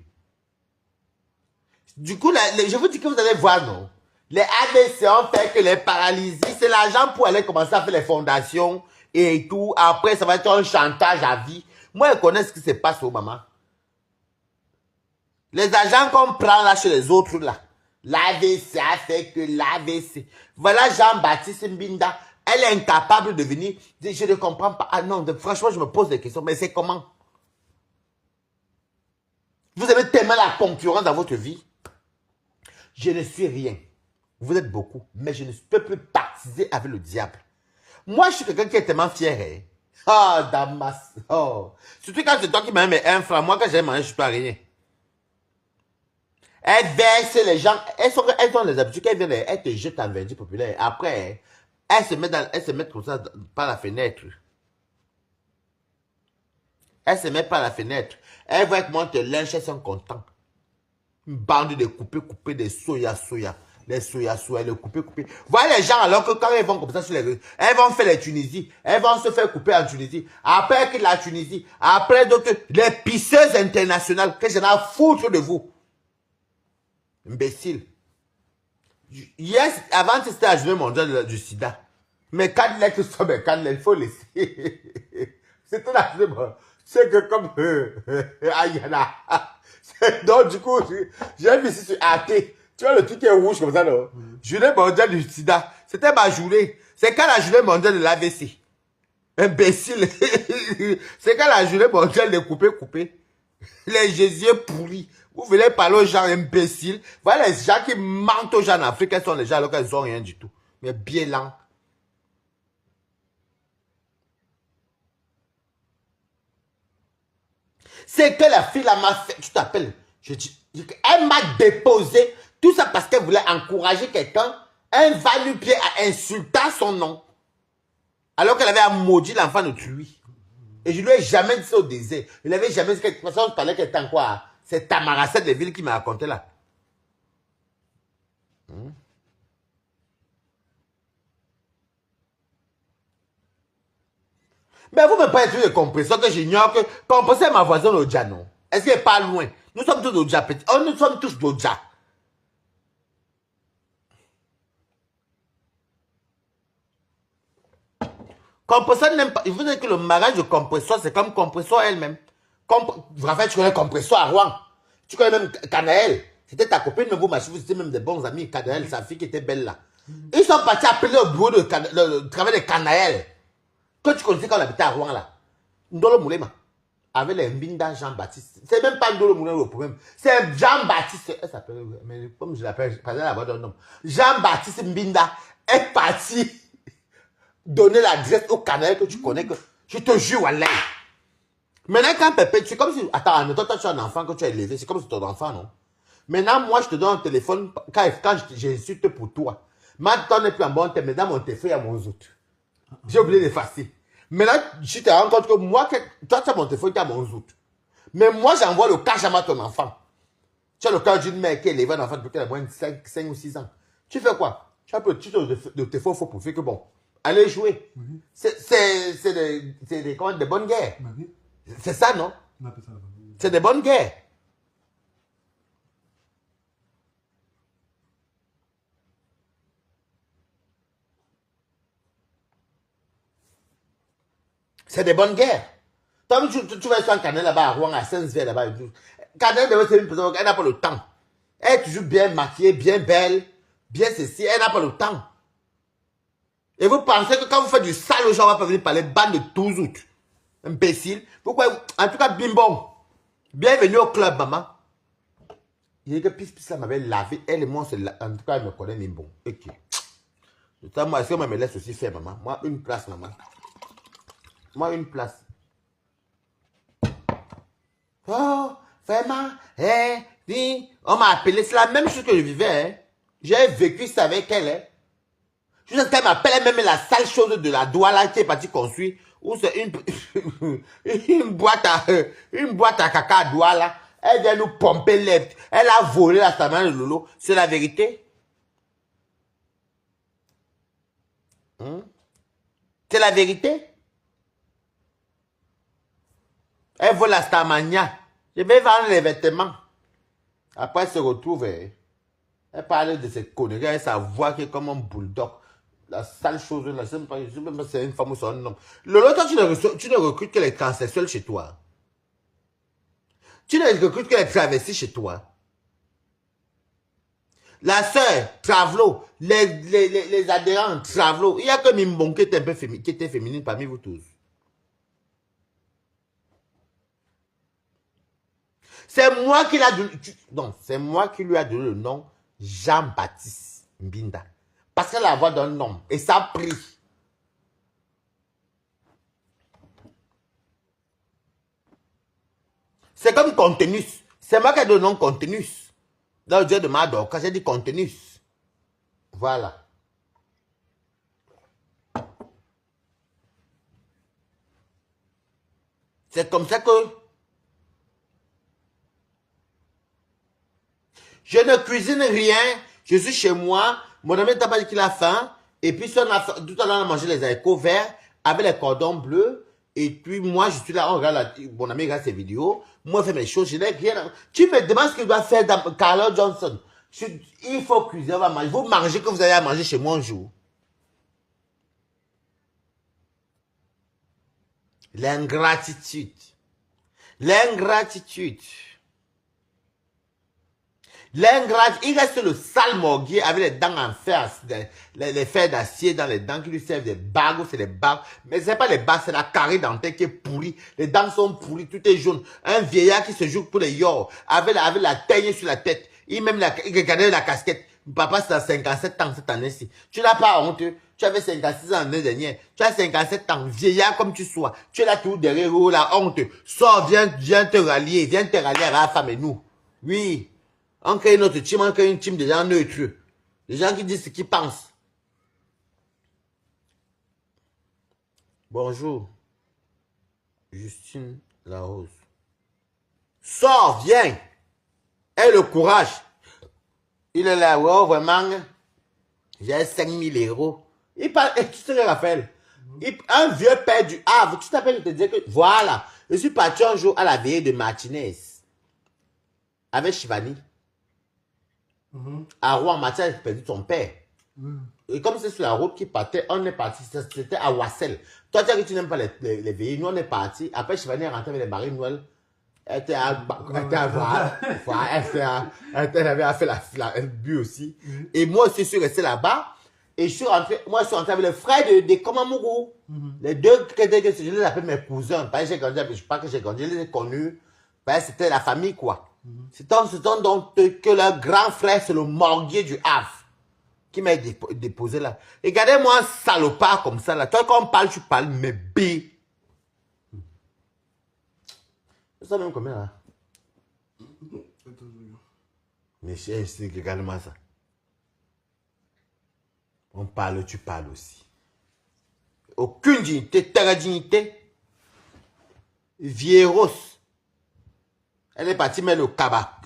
Du coup, je vous dis que vous allez voir, non? Les ADC ont fait que les paralysies, c'est l'argent pour aller commencer à faire les fondations et tout. Après, ça va être un chantage à vie. Moi, je connais ce qui se passe au maman. Les agents qu'on prend là chez les autres là. L'AVC a fait que l'AVC. Voilà Jean-Baptiste Mbinda. Elle est incapable de venir. Je ne comprends pas. Ah non, franchement, je me pose des questions. Mais c'est comment? Vous avez tellement la concurrence dans votre vie. Je ne suis rien. Vous êtes beaucoup. Mais je ne peux plus partiser avec le diable. Moi, je suis quelqu'un qui est tellement fier. Hein? Oh, Damas. Oh. Surtout quand c'est toi qui m'as mis un franc. Moi, quand j'ai mangé, je ne suis pas rien. Elle verse les gens. Elles ont les habitudes qu'elles viennent. Elles te jettent en verdi populaire. Après, elles se mettent comme ça par la fenêtre. Elles se mettent par la fenêtre. Elles voient comment te lynchent, elles sont contentes. Une bande de couper des soya. Les soya, les couper. Voilà les gens alors que quand elles vont comme ça sur les... Elles vont faire les Tunisie. Elles vont se faire couper en Tunisie. Après que la Tunisie. Après d'autres... Les pisseuses internationales. Que j'en ai à foutre de vous. Imbécile. Yes, avant c'était la journée mondiale du sida. Mais quand l'être soit, mais quand il faut laisser. C'était la journée mondiale. C'est que comme... Ayana. Donc du coup, j'ai vu ici sur AT. Tu vois le truc est rouge comme ça, non? Journée mondiale du sida. C'était ma journée. C'est quand la journée mondiale de l'AVC. Imbécile. C'est quand la journée mondiale de couper. Les Jésus pourris. Vous venez parler aux gens imbéciles. Voilà les gens qui mentent aux gens en Afrique. Elles sont les gens alors qu'elles n'ont rien du tout. Mais bien lents. C'est que la fille là m'a fait. Tu t'appelles. Elle m'a déposé. Tout ça parce qu'elle voulait encourager quelqu'un. Elle va lui pied à insulter son nom. Alors qu'elle avait maudit l'enfant de lui. Et je lui ai jamais dit ça au désert. Je lui avais jamais dit que de toute façon, je parlais qu'elle était en quoi. C'est Tamaracet de Ville qui m'a raconté là. Mais vous me parlez de compresseur que j'ignore que compresseur est ma voisine au Dja, non? Est-ce qu'elle est pas loin? Nous sommes tous au Dja, petit. Oh, nous sommes tous au Dja. Compresseur n'aime pas. Il vous dire que le mariage de compresseur, c'est comme compresseur elle-même. Raphaël, tu connais compresseur à Rouen. Tu connais même Canaël. C'était ta copine, mais vous m'achetez, vous étiez même des bons amis. Canaël, sa fille qui était belle là. Ils sont partis appeler au bureau de travail de Canaël. Que tu connaissais quand on habitait à Rouen là. Ndolo Moulema. Avec les Mbinda Jean-Baptiste. C'est même pas Ndolo Moulema le problème. C'est Jean-Baptiste. Elle s'appelle, mais comme je l'appelle, pas la voix d'un homme. Jean-Baptiste Mbinda est parti donner l'adresse au Canaël que tu connais. Que, je te jure, Wallah. Maintenant, quand Pépé, c'est comme si. Attends, toi, tu as un enfant que tu as élevé. C'est comme si ton enfant, non? Maintenant, moi, je te donne un téléphone. Quand j'insulte pour toi. Maintenant, n'est plus en bon terme. Maintenant, mon téléphone est à mon autre. J'ai oublié d'effacer. Maintenant, tu te rends compte que moi, toi, tu as mon téléphone, tu as mon autre. Mais moi, j'envoie le cash à ton enfant. Tu as le cas d'une mère qui a élevé un enfant depuis qu'elle a moins de 5 ou 6 ans. Tu fais quoi? Tu as un petit de téléphone faux pour faire que bon. Allez jouer. C'est des bonnes guerres. C'est ça, non? C'est des bonnes guerres. C'est des bonnes guerres. Toi, tu vas sur un canal là-bas à Rouen, à Saint-Sver là-bas. Canal, elle n'a pas le temps. Elle est toujours bien maquillée, bien belle. bien ceci, elle n'a pas le temps. Et vous pensez que quand vous faites du sale aux gens, on va pas venir parler bande de tous imbécile. Pourquoi? En tout cas, bimbon. Bienvenue au club, maman. Il y a que Pis là m'avait lavé. Elle et moi, en tout cas, elle me connaît bimbon. Ok. Moi, est-ce que moi, me laisse aussi faire, maman? Moi, une place, maman. Moi, une place. Oh, vraiment, on m'a appelé. C'est la même chose que je vivais. Hein. J'ai vécu ça avec elle. Hein. Je sais qu'elle m'appelle même la sale chose de la Douala qui est partie construire. Ou c'est une boîte à caca à Douala. Elle vient nous pomper l'être. Elle a volé la stamane de Lolo. C'est la vérité. C'est la vérité. Elle vole la stamania. Je vais vendre les vêtements. Après, elle se retrouve. Elle parle de cette conneries. Elle sa voix qui est comme un bulldog. La sale chose là, c'est une femme ou c'est un homme. Lolo, toi, tu ne recrutes que les transsexuels chez toi. Tu ne recrutes que les travestis chez toi. La sœur, Travelo, les adhérents, Travelo. Il n'y a que Mimbon qui était un peu qui était féminine parmi vous tous. C'est moi qui l'a donné. Non, c'est moi qui lui a donné le nom Jean-Baptiste Mbinda. Parce qu'elle a la voix d'un homme. Et ça a pris. C'est comme Contenus. C'est moi qui ai donné le nom Contenus. Dans le Dieu de Mador, quand j'ai dit Contenus. Voilà. C'est comme ça que je ne cuisine rien. Je suis chez moi. Mon ami t'a pas dit qu'il a faim. Et puis, tout à l'heure, on a mangé les haricots verts avec les cordons bleus. Et puis, moi, je suis là, on regarde mon ami regarde ses vidéos. Moi, je fais mes choses. Je n'ai rien. Tu me demandes ce qu'il doit faire dans Carlo Johnson. Il faut cuisiner, on va manger. Vous mangez que vous allez à manger chez moi un jour. L'ingratitude. L'ingratitude. L'ingrat, il reste le sale morguier avec les dents en fer, les fers d'acier dans les dents qui lui servent des bagues, c'est des bagues. Mais c'est pas les bagues, c'est la carré dentaire qui est pourrie. Les dents sont pourries, tout est jaune. Un vieillard qui se joue pour les yor, avec la teigne sur la tête. Il regardait la casquette. Papa, c'est à 57 ans cette année-ci. Tu n'as pas honte. Tu avais 56 ans l'année dernière. Tu as 57 ans, vieillard comme tu sois. Tu es là tout derrière, oh, la honte. Sors, viens te rallier à la femme et nous. Oui. On crée notre team, on crée une team de gens neutres. Des gens qui disent ce qu'ils pensent. Bonjour. Justine Larose. Sors, viens. Aie le courage. Il est là, oh, vraiment. J'ai 5000 euros. Il parle, tu sais, Raphaël. Un vieux père du Havre. Tu t'appelles, je te dis que, voilà. Je suis parti un jour à la veillée de Martinez. Avec Chivani. À Rouen, Mathieu a perdu son père. Et comme c'est sur la route qui partait, on est parti. C'était à Wassel. Toi, tu as dit que tu n'aimes pas les veillées. Nous, on est parti. Après, Chivani est rentré avec les marines Noël. Elle était à elle avait fait la but aussi. Et moi aussi, je suis resté là-bas. Et je suis rentré avec les frères de Komamougou. Les deux, je les appelle mes cousins. Pas que j'ai grandi, je sais pas que j'ai grandi, je les ai connus. C'était la famille, quoi. C'est donc que le grand frère, c'est le morguier du Havre qui m'a déposé là. Regardez-moi un salopard comme ça là. Toi, quand on parle, tu parles, mais B. C'est ça même combien là? Mais regarde-moi ça. On parle, tu parles aussi. Aucune dignité, terre dignité. Vieros. Elle est partie mettre le cabas.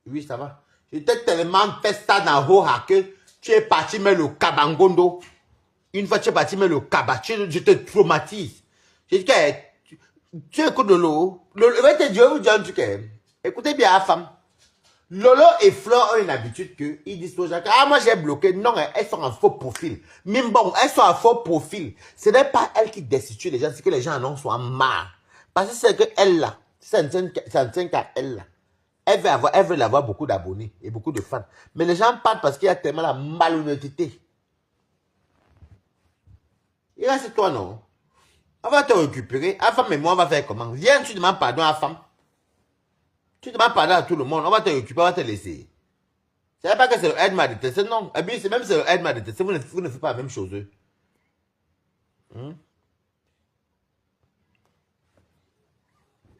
Oui, ça va. J'étais tellement fait ça dans Hoha que tu es parti mettre le cabangondo. Une fois tu es parti mettre le cabas, je te traumatise. J'ai dit que tu écoutes Lolo. Je vais te dire un truc. Écoutez bien la femme. Lolo et Flore ont une habitude que ils disent aux gens que ah, moi j'ai bloqué. Non, elles sont en faux profil. Même bon, elles sont en faux profil. Ce n'est pas elles qui destituent les gens, c'est que les gens en ont soit marre. Parce que c'est que elle là, ça ne tient qu'à elle là. Elle veut avoir beaucoup d'abonnés et beaucoup de fans. Mais les gens partent parce qu'il y a tellement la malhonnêteté. Il reste toi, non? On va te récupérer. À femme et moi, on va faire comment? Viens, tu demandes pardon à la femme. Tu demandes pardon à tout le monde. On va te récupérer, on va te laisser. C'est pas que c'est le aide m'a détesté, non. Et puis, c'est même si le aide m'a détesté, vous ne faites pas la même chose.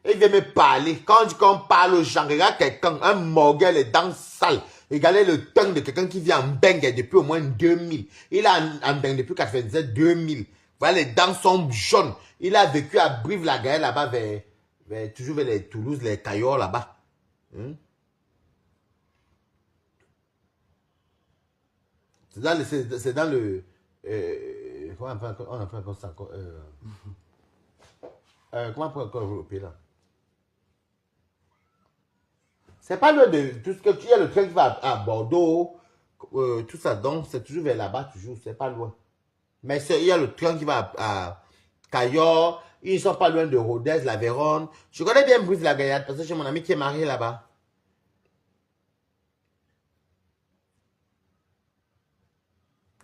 Et il vient me parler. Quand on dit qu'on parle aux gens, regarde quelqu'un, un morguet, les dents sales. Regardez le temps de quelqu'un qui vit en Bengue depuis au moins 2000. Il a en Bengue depuis 97, 2000. Voilà, les dents sont jaunes. Il a vécu à Brive-la-Gaillarde là-bas, toujours vers les Toulouse, les Caillots là-bas. C'est dans le... comment on appelle encore ça? Comment on appelle encore le là? C'est pas loin de tout ce que tu as, le train qui va à Bordeaux, tout ça, donc c'est toujours vers là-bas, toujours, c'est pas loin. Mais il y a le train qui va à Cayor, ils sont pas loin de Rodez, la Véronne. Je connais bien Brive-la-Gaillarde parce que j'ai mon ami qui est marié là-bas.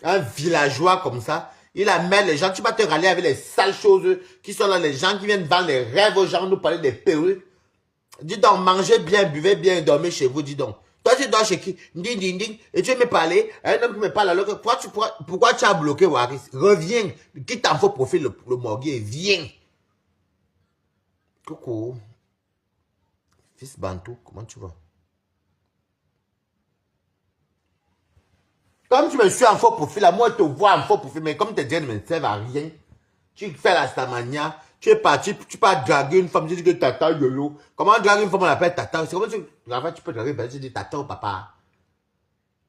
Un villageois comme ça, il amène les gens, tu vas te râler avec les sales choses qui sont là, les gens qui viennent vendre les rêves aux gens, nous parler des perruques. Dis donc, mangez bien, buvez bien, dormez chez vous, dis donc. Toi, tu dors chez qui? Ding, ding, ding. Et tu veux me parler, un homme qui me parle alors que pourquoi tu as bloqué Waris? Reviens. Quitte en faux profil le morguier, viens. Coucou. Fils Bantou, comment tu vas? Comme tu me suis en faux profil, là, moi, je te vois en faux profil, mais comme tes dieux ne me servent à rien, tu fais la stamania. Tu es parti, tu peux draguer une femme, tu dis que tata yolo. Comment draguer une femme, on l'appelle tata? C'est comment tu peux draguer, tu dis tata ou papa.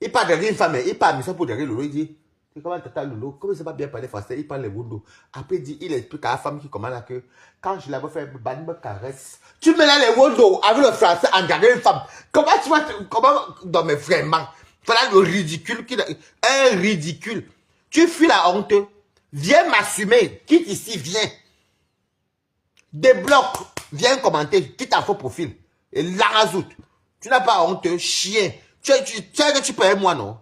Il parle draguer une femme, il parle mais ça pour draguer lolo, il dit, c'est comment tata lolo, comme il ne sait pas bien parler français, il parle les wundos. Après, il explique à la femme qui commande là que, quand je l'avais fait, Bani me caresse. Tu mets là les wundos avec le français en draguer une femme. Comment tu vas, dans mes vraiment, voilà le ridicule, un ridicule. Tu fuis la honte, viens m'assumer, quitte ici, viens. Débloque, viens commenter, quitte à faux profil. Et la rajoute. Tu n'as pas honte, chien. Tu sais que tu payes moi, non?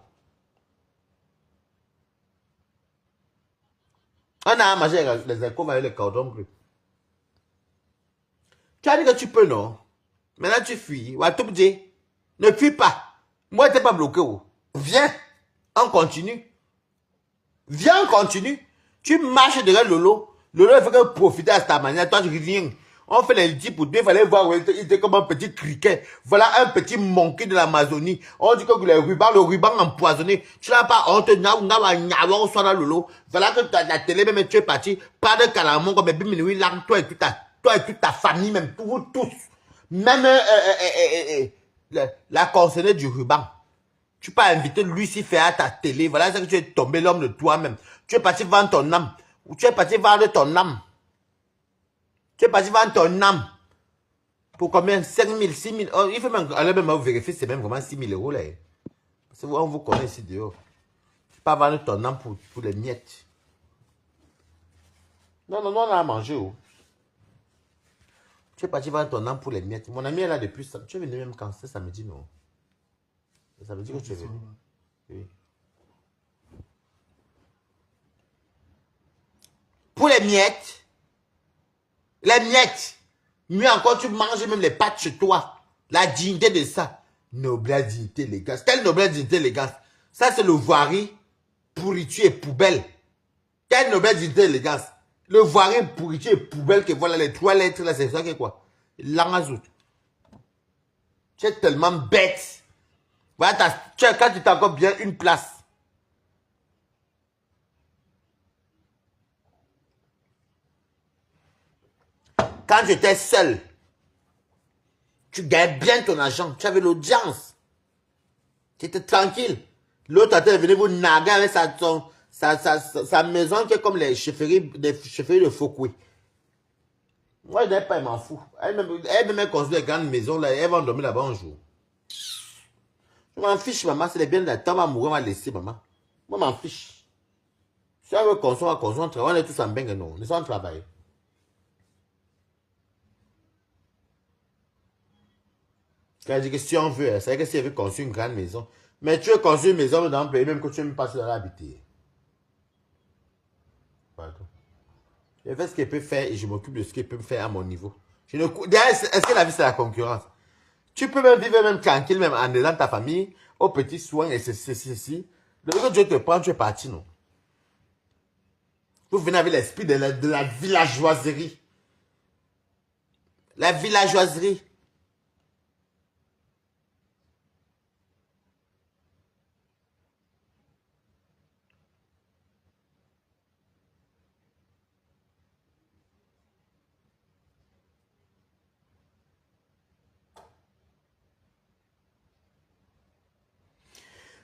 On a mangé les échos avec le cordon bleu. Tu as dit que tu peux, non? Maintenant tu fuis. Ne fuis pas. Moi, je n'étais pas bloqué. Oh. Viens, on continue. Viens, on continue. Tu marches derrière Lolo. Lolo, il faut que profiter à ta manière. Toi, tu viens. On fait les 10 pour 2. Il fallait voir. Il était comme un petit criquet. Voilà un petit monkey de l'Amazonie. On dit que le ruban empoisonné. Tu n'as pas honte. Lolo. Voilà que la télé, même tu es parti. Pas de calamon comme Biminoui, là. Toi et toute ta famille, même vous tous. Même la concernée du ruban. Tu peux inviter Lucifer à ta télé. Voilà ce que tu es tombé l'homme de toi-même. Tu es parti vendre ton âme. Ou tu es parti vendre ton âme. Tu es parti vendre ton âme. Pour combien? 5 000, 6 000. Oh, il faut même, allez même vérifier, c'est même vraiment 6 000 euros là. Parce qu'on vous connaît ici dehors. Tu peux pas vendre ton âme pour les miettes. Non, non, non, on a mangé. Oh. Tu es parti vendre ton âme pour les miettes. Mon ami est là depuis ça. Tu es venu même quand? C'est samedi, non? Ça veut dire que tu es venu. Oui. Pour les miettes. Les miettes. Mieux encore, tu manges même les pâtes chez toi. La dignité de ça. Noblesse, dignité, élégance. Quelle noblesse, dignité, élégance? Ça, c'est le voirie, pourriture et poubelle. Quelle noblesse, dignité, élégance? Le voirie, pourriture et poubelle que voilà les 3 lettres là, c'est ça que quoi? L'angazout. Tu es tellement bête. Voilà, quand tu t'as encore bien une place. Quand j'étais seul, tu gagnes bien ton argent. Tu avais l'audience. Tu étais tranquille. L'autre est venu vous naguer avec sa maison qui est comme les chefferies de Foucault. Moi, je n'ai pas, elle m'en fout. Elle même construit des grandes maisons, là, elle va dormir là-bas un jour. Je m'en fiche, maman. C'est les biens de la temps, ma mourir, m'a laissé, maman. Moi, je m'en fiche. Si elle veut construire, on est tous en bain, non. Nous sommes travailler. C'est-à-dire que si on veut, c'est-à-dire que si on veut construire une grande maison, mais tu veux construire une maison dans un pays même que tu n'aimes pas dans l'habiter. Pardon. Je fais ce qu'il peut faire et je m'occupe de ce qu'il peut me faire à mon niveau. Est-ce que la vie c'est la concurrence? Tu peux même vivre même tranquille, même en aidant ta famille, aux petits soins et ceci. Le jour que Dieu te prend, tu es parti, non? Vous venez avec l'esprit de la villageoiserie. La villageoiserie.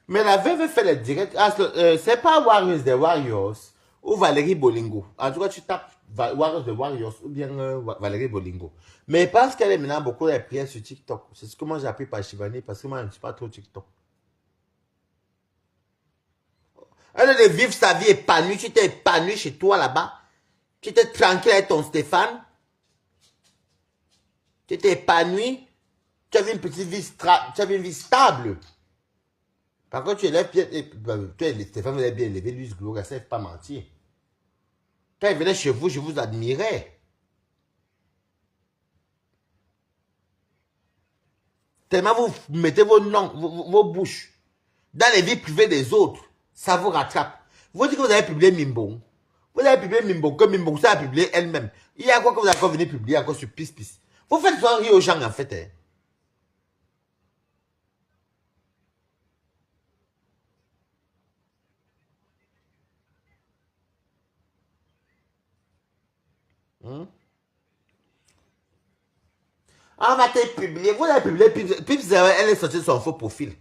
Mais la veuve fait les directs. Ah, c'est pas Warriors des Warriors ou Valérie Bolingo. En tout cas, tu tapes Warriors des Warriors ou bien Valérie Bolingo. Mais je pense qu'elle est maintenant beaucoup de prières sur TikTok. C'est ce que moi j'ai appris par Shivani parce que moi je ne suis pas trop TikTok. Elle est de vivre sa vie épanouie. Tu t'es épanoui chez toi là-bas. Tu t'es tranquille avec ton Stéphane. Tu t'es épanoui. Tu as une petite vie, tu as une vie stable. Par contre, tu élèves bien, Stéphane vous avez bien élevé, Luis Gloria, ça ne fait pas mentir. Quand il venait chez vous, je vous admirais. Tellement vous mettez vos noms, vos bouches dans les vies privées des autres, ça vous rattrape. Vous dites que vous avez publié Mimbo. Vous avez publié Mimbo, que Mimbo, ça a publié elle-même. Il y a quoi que vous avez encore venu publier encore sur Pis Pis. Vous faites souvent rire aux gens en fait. Hein. On va te publier. Vous avez publié Pips, elle est sortie de son faux profil.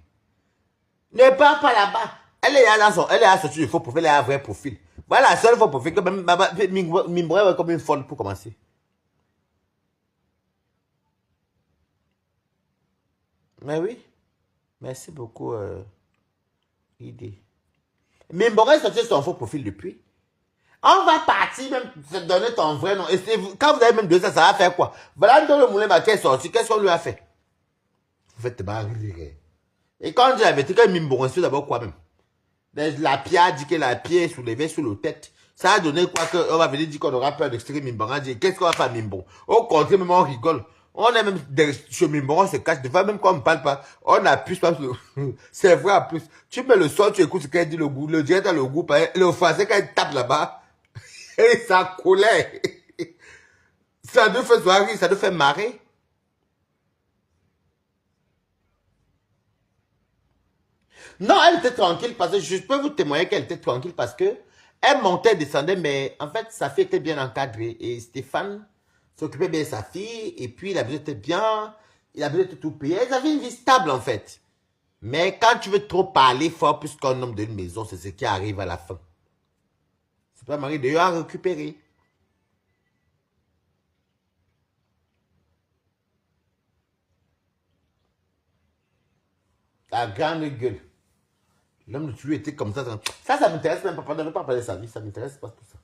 Ne pars pas là-bas. Elle est sortie du faux profil, elle a un vrai profil. Voilà la seule faux profil que même Mimbo est comme une folle pour commencer. Mais oui. Merci beaucoup, idée. Mimbo est sorti de son faux profil depuis. On va partir même te donner ton vrai nom. Et quand vous avez même 200, ça va faire quoi? Voilà dans le moulin qui est sorti. Qu'est-ce qu'on lui a fait? Vous faites mal rire. Et quand on dit la vérité, quand Mimbo, c'est d'abord quoi même? La pierre dit que la pierre est soulevée sur la tête. Ça a donné quoi qu'on va venir dire qu'on aura peur d'extraire Mimbo. On dit, qu'est-ce qu'on va faire Mimbo? Au contraire, même on rigole. On est même chez Mimbo, on se cache. Des fois, même quand on ne parle pas, on appuie pas. C'est vrai en plus. Tu mets le son, tu écoutes ce qu'elle dit, le goût. Le direct dans le goût, le français, quand il tape là-bas, et ça colère. Ça nous fait sourire, ça nous fait marrer. Non, elle était tranquille parce que je peux vous témoigner qu'elle était tranquille parce que elle montait, descendait, mais en fait, sa fille était bien encadrée et Stéphane s'occupait bien de sa fille et puis la vie était bien, il a besoin de tout payer. Ils avaient une vie stable en fait. Mais quand tu veux trop parler fort plus qu'un homme d'une maison, c'est ce qui arrive à la fin. C'est pas Marie d'ailleurs à récupérer. La grande gueule. L'homme de lui était comme ça. Ça m'intéresse même pas. On ne veut pas parler de sa vie. Ça m'intéresse pas tout ça.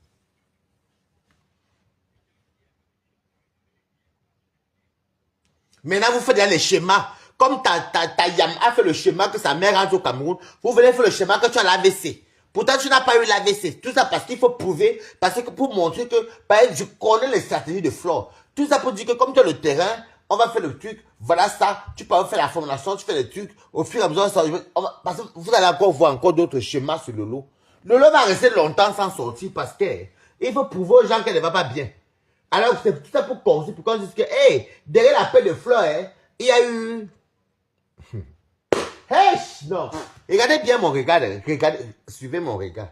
Maintenant, vous faites les schémas. Comme ta Yam a fait le schéma que sa mère rentre au Cameroun, vous venez faire le schéma que tu as l'AVC. Pourtant, tu n'as pas eu l'AVC. Tout ça parce qu'il faut prouver, parce que pour montrer que, par exemple, je connais les stratégies de Flore. Tout ça pour dire que comme tu as le terrain, on va faire le truc, voilà ça, tu peux faire la formation, tu fais les trucs, au fur et à mesure, parce que vous allez encore voir encore d'autres schémas sur le lot. Le lot va rester longtemps sans sortir parce que il faut prouver aux gens qu'elle ne va pas bien. Alors, c'est tout ça pour construire, pour qu'on dise que, hey, derrière la paix de Flore, il y a eu... Hey, non. Regardez bien mon regard, regardez, suivez mon regard.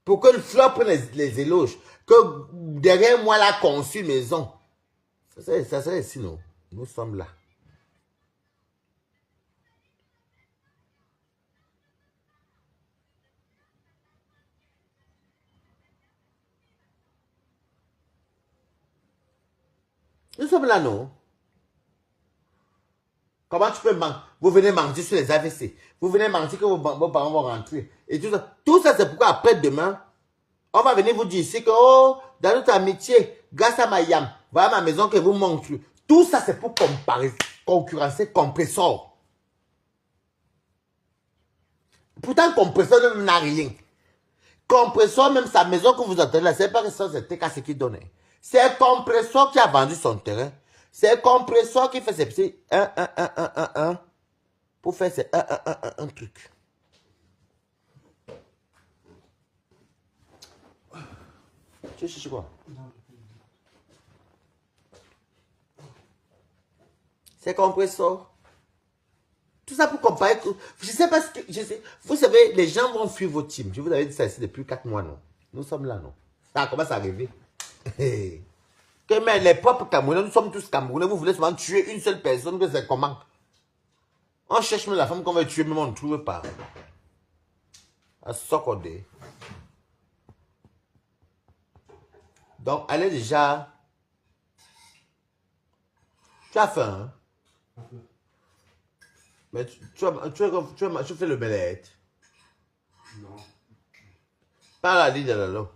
Pour que le Flore prenne les éloges, que derrière moi, la conçue maison. Ça serait ici, non? Nous sommes là. Nous sommes là, non? Comment tu peux mentir? Vous venez mentir sur les AVC. Vous venez mentir que vos parents vont rentrer. Et tout ça. Tout ça, c'est pourquoi après-demain, On va venir vous dire ici que, oh, dans notre amitié, grâce à ma yam, voilà ma maison que vous montre. Tout ça, c'est pour comparer, concurrencer Compressor. Pourtant, Compressor n'a rien. Compressor, même sa maison que vous entendez là, c'est pas que ça, c'était qu'à ce qu'il donnait. C'est Compressor qui a vendu son terrain. C'est Compressor qui fait ses petits 1 pour faire ses un truc. Tu cherches quoi? C'est Compressor. Tout ça pour comparer. Je sais pas ce que. Je sais, vous savez, les gens vont fuir vos teams. Je vous avais dit ça ici depuis 4 mois, non? Nous sommes là, non? Ça commence à arriver. Que mais les propres Camerounais, nous sommes tous Camerounais. Vous voulez seulement tuer une seule personne, que c'est comment? On cherche même la femme qu'on veut tuer, mais on ne trouve pas. À Sokode. Donc, elle est déjà. Tu as faim, hein? Mais tu fais le belette. Non. Pas la ligne de la l'eau.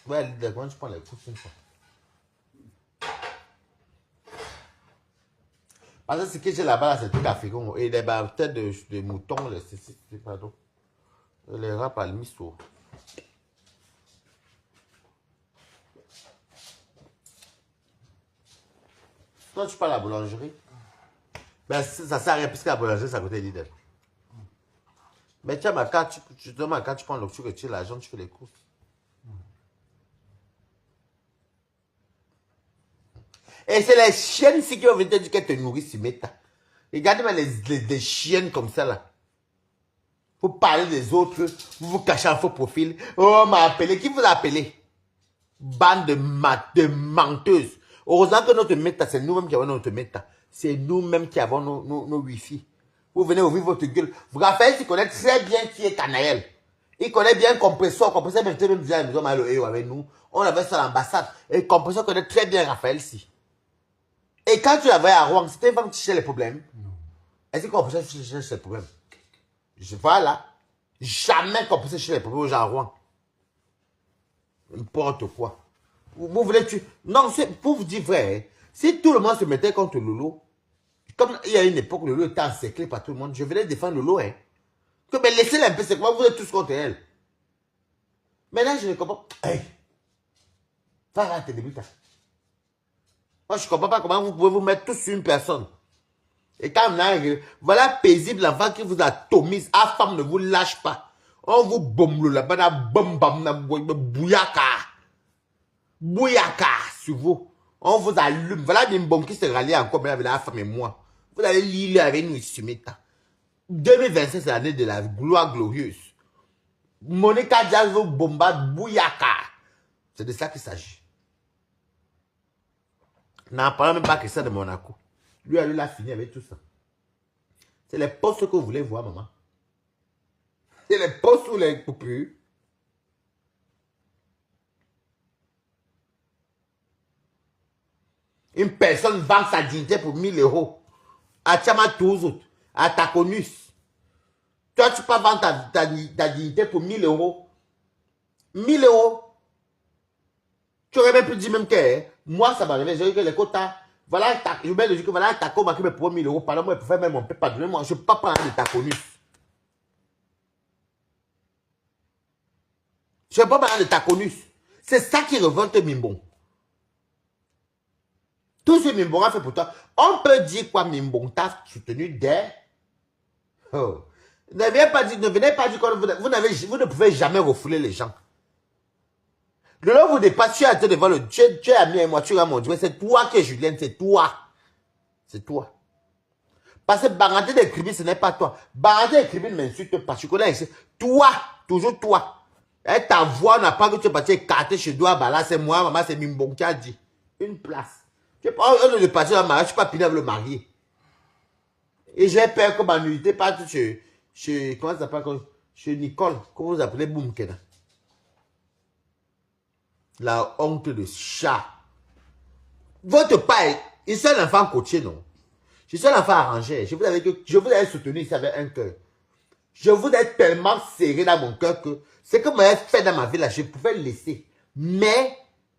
Ouais, comment tu prends les coups une fois? Parce que ce que j'ai là-bas, c'est tout africain. Et les têtes de moutons, pardon. Les rats par le miso. Toi, tu parles à la boulangerie. Ben, ça sert à rien, puisque la boulangerie, c'est à côté d'Idel. Mais tiens, quand tu prends l'option que tu as l'argent, tu fais les courses. Et c'est les chiennes ici qui vont venir te dire qu'elles te nourrissent, regardez-moi les chiennes comme ça là. Vous parlez des autres, vous vous cachez en faux profil. Oh, on m'a appelé. Qui vous a appelé? Bande de menteuses. Heureusement que notre méta, c'est nous-mêmes qui avons notre méta. C'est nous-mêmes qui avons nos Wi-Fi. Vous venez ouvrir votre gueule. Raphaël, il connaît très bien qui est Canaël. Il connaît bien Compressor. Compressor même déjà à la maison avec nous. On avait ça à l'ambassade. Et Compressor connaît très bien Raphaël si. Et quand tu l'avais à Rouen, c'était une femme qui cherchait les problèmes. Non. Est-ce que Compressor cherche les problèmes? Je vois là. Jamais Compressor cherche les problèmes aux gens à Rouen. N'importe quoi. Vous voulez tuer. Non, c'est pour vous dire vrai. Hein. Si tout le monde se mettait contre Lolo, comme il y a une époque où Lolo était encerclé par tout le monde, je venais défendre Lolo. Hein. Que mais laissez-la un peu, c'est quoi, vous êtes tous contre elle. Mais là, je ne comprends pas. Hey, va là, tes débutants. Moi, je ne comprends pas comment vous pouvez vous mettre tous sur une personne. Et quand on arrive, voilà paisible l'enfant qui vous atomise. Ah, femme ne vous lâche pas. On vous bombe là-bas, bouyaka. Bouyaka sur vous. On vous allume. Voilà une bombe qui se rallie encore avec la femme et moi. Vous allez lire avec nous ici, Meta. 2025, c'est l'année de la gloire glorieuse. Monica Jazz vous bombarde bouyaka. C'est de ça qu'il s'agit. N'en parlons même pas que ça de Monaco. Lui, elle a fini avec tout ça. C'est les postes que vous voulez voir, maman. C'est les postes ou les coupures. Une personne vend sa dignité pour 1000 euros. À Tchama Touzout, à Taconus. Toi, tu peux vendre ta dignité pour 1000 euros. 1000 euros. Tu aurais même pu dire même que moi, ça m'arrivait. J'ai dit que les quotas. Voilà, je vais le dire que voilà un taco qui me prend 1000 euros. Pardon, moi, pour faire même mon père, pardonnez-moi. Je ne peux pas prendre de Taconus. Je ne peux pas prendre de Taconus. C'est ça qui revolte Mimbon. Tout ce Mimbon a fait pour toi. On peut dire quoi Mimbon t'a soutenu des... Oh. Ne venez pas dire que vous ne pouvez jamais refouler les gens. Le long vous dépasse, tu es devant le... Tu es ami et moi, tu es mon Dieu. C'est toi qui es Julien, c'est toi. C'est toi. Parce que Baranté des crimes, ce n'est pas toi. Baranté des crimes m'insulte pas. Tu connais ici. Toi, toujours toi. Et ta voix n'a pas que tu es parti écarter chez toi. Bah là, c'est moi, maman, c'est Mimbon qui a dit. Une place. Tu n'es pas un de partir dans le mariage, je ne suis pas piner avec le marié. Et j'ai peur que ma nullité parte chez comment ça s'appelle, chez Nicole, comment vous appelez Boumkena. La honte de chat. Votre père, il est un enfant coaché, non? Je suis un enfant arrangé. Je vous avais soutenu, il savait un cœur. Je vous ai tellement serré dans mon cœur que ce que vous m'avez fait dans ma vie là, je pouvais le laisser. Mais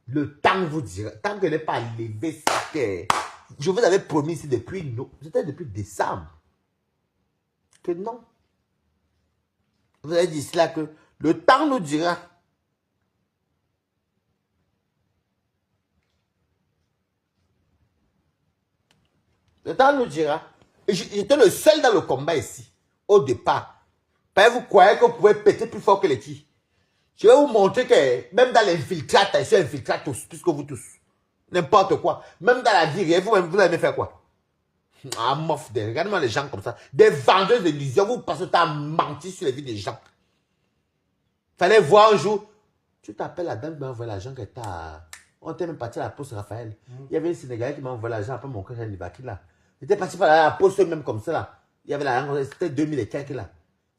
le temps vous dira, tant que je n'ai pas levé ça, je vous avais promis ici depuis, c'était depuis décembre, que non. Vous avez dit cela que le temps nous dira. Le temps nous dira. J'étais le seul dans le combat ici, au départ. Vous croyez que vous pouvez péter plus fort que les qui? Je vais vous montrer que même dans l'infiltrate, je suis infiltrate tous, plus que vous tous. N'importe quoi. Même dans la vie, vous allez me faire quoi? Ah, mof, regardez-moi les gens comme ça. Des vendeuses d'illusions, vous passez le temps à mentir sur les vies des gens. Fallait voir un jour. Tu t'appelles la dame qui m'a envoyé l'argent que t'as. On était même parti à la poste Raphaël. Il y avait un Sénégalais qui m'a envoyé l'argent après mon frère Nibaki là. J'étais parti par la poste même comme ça là. Il y avait l'argent, c'était 2000 et quelques là.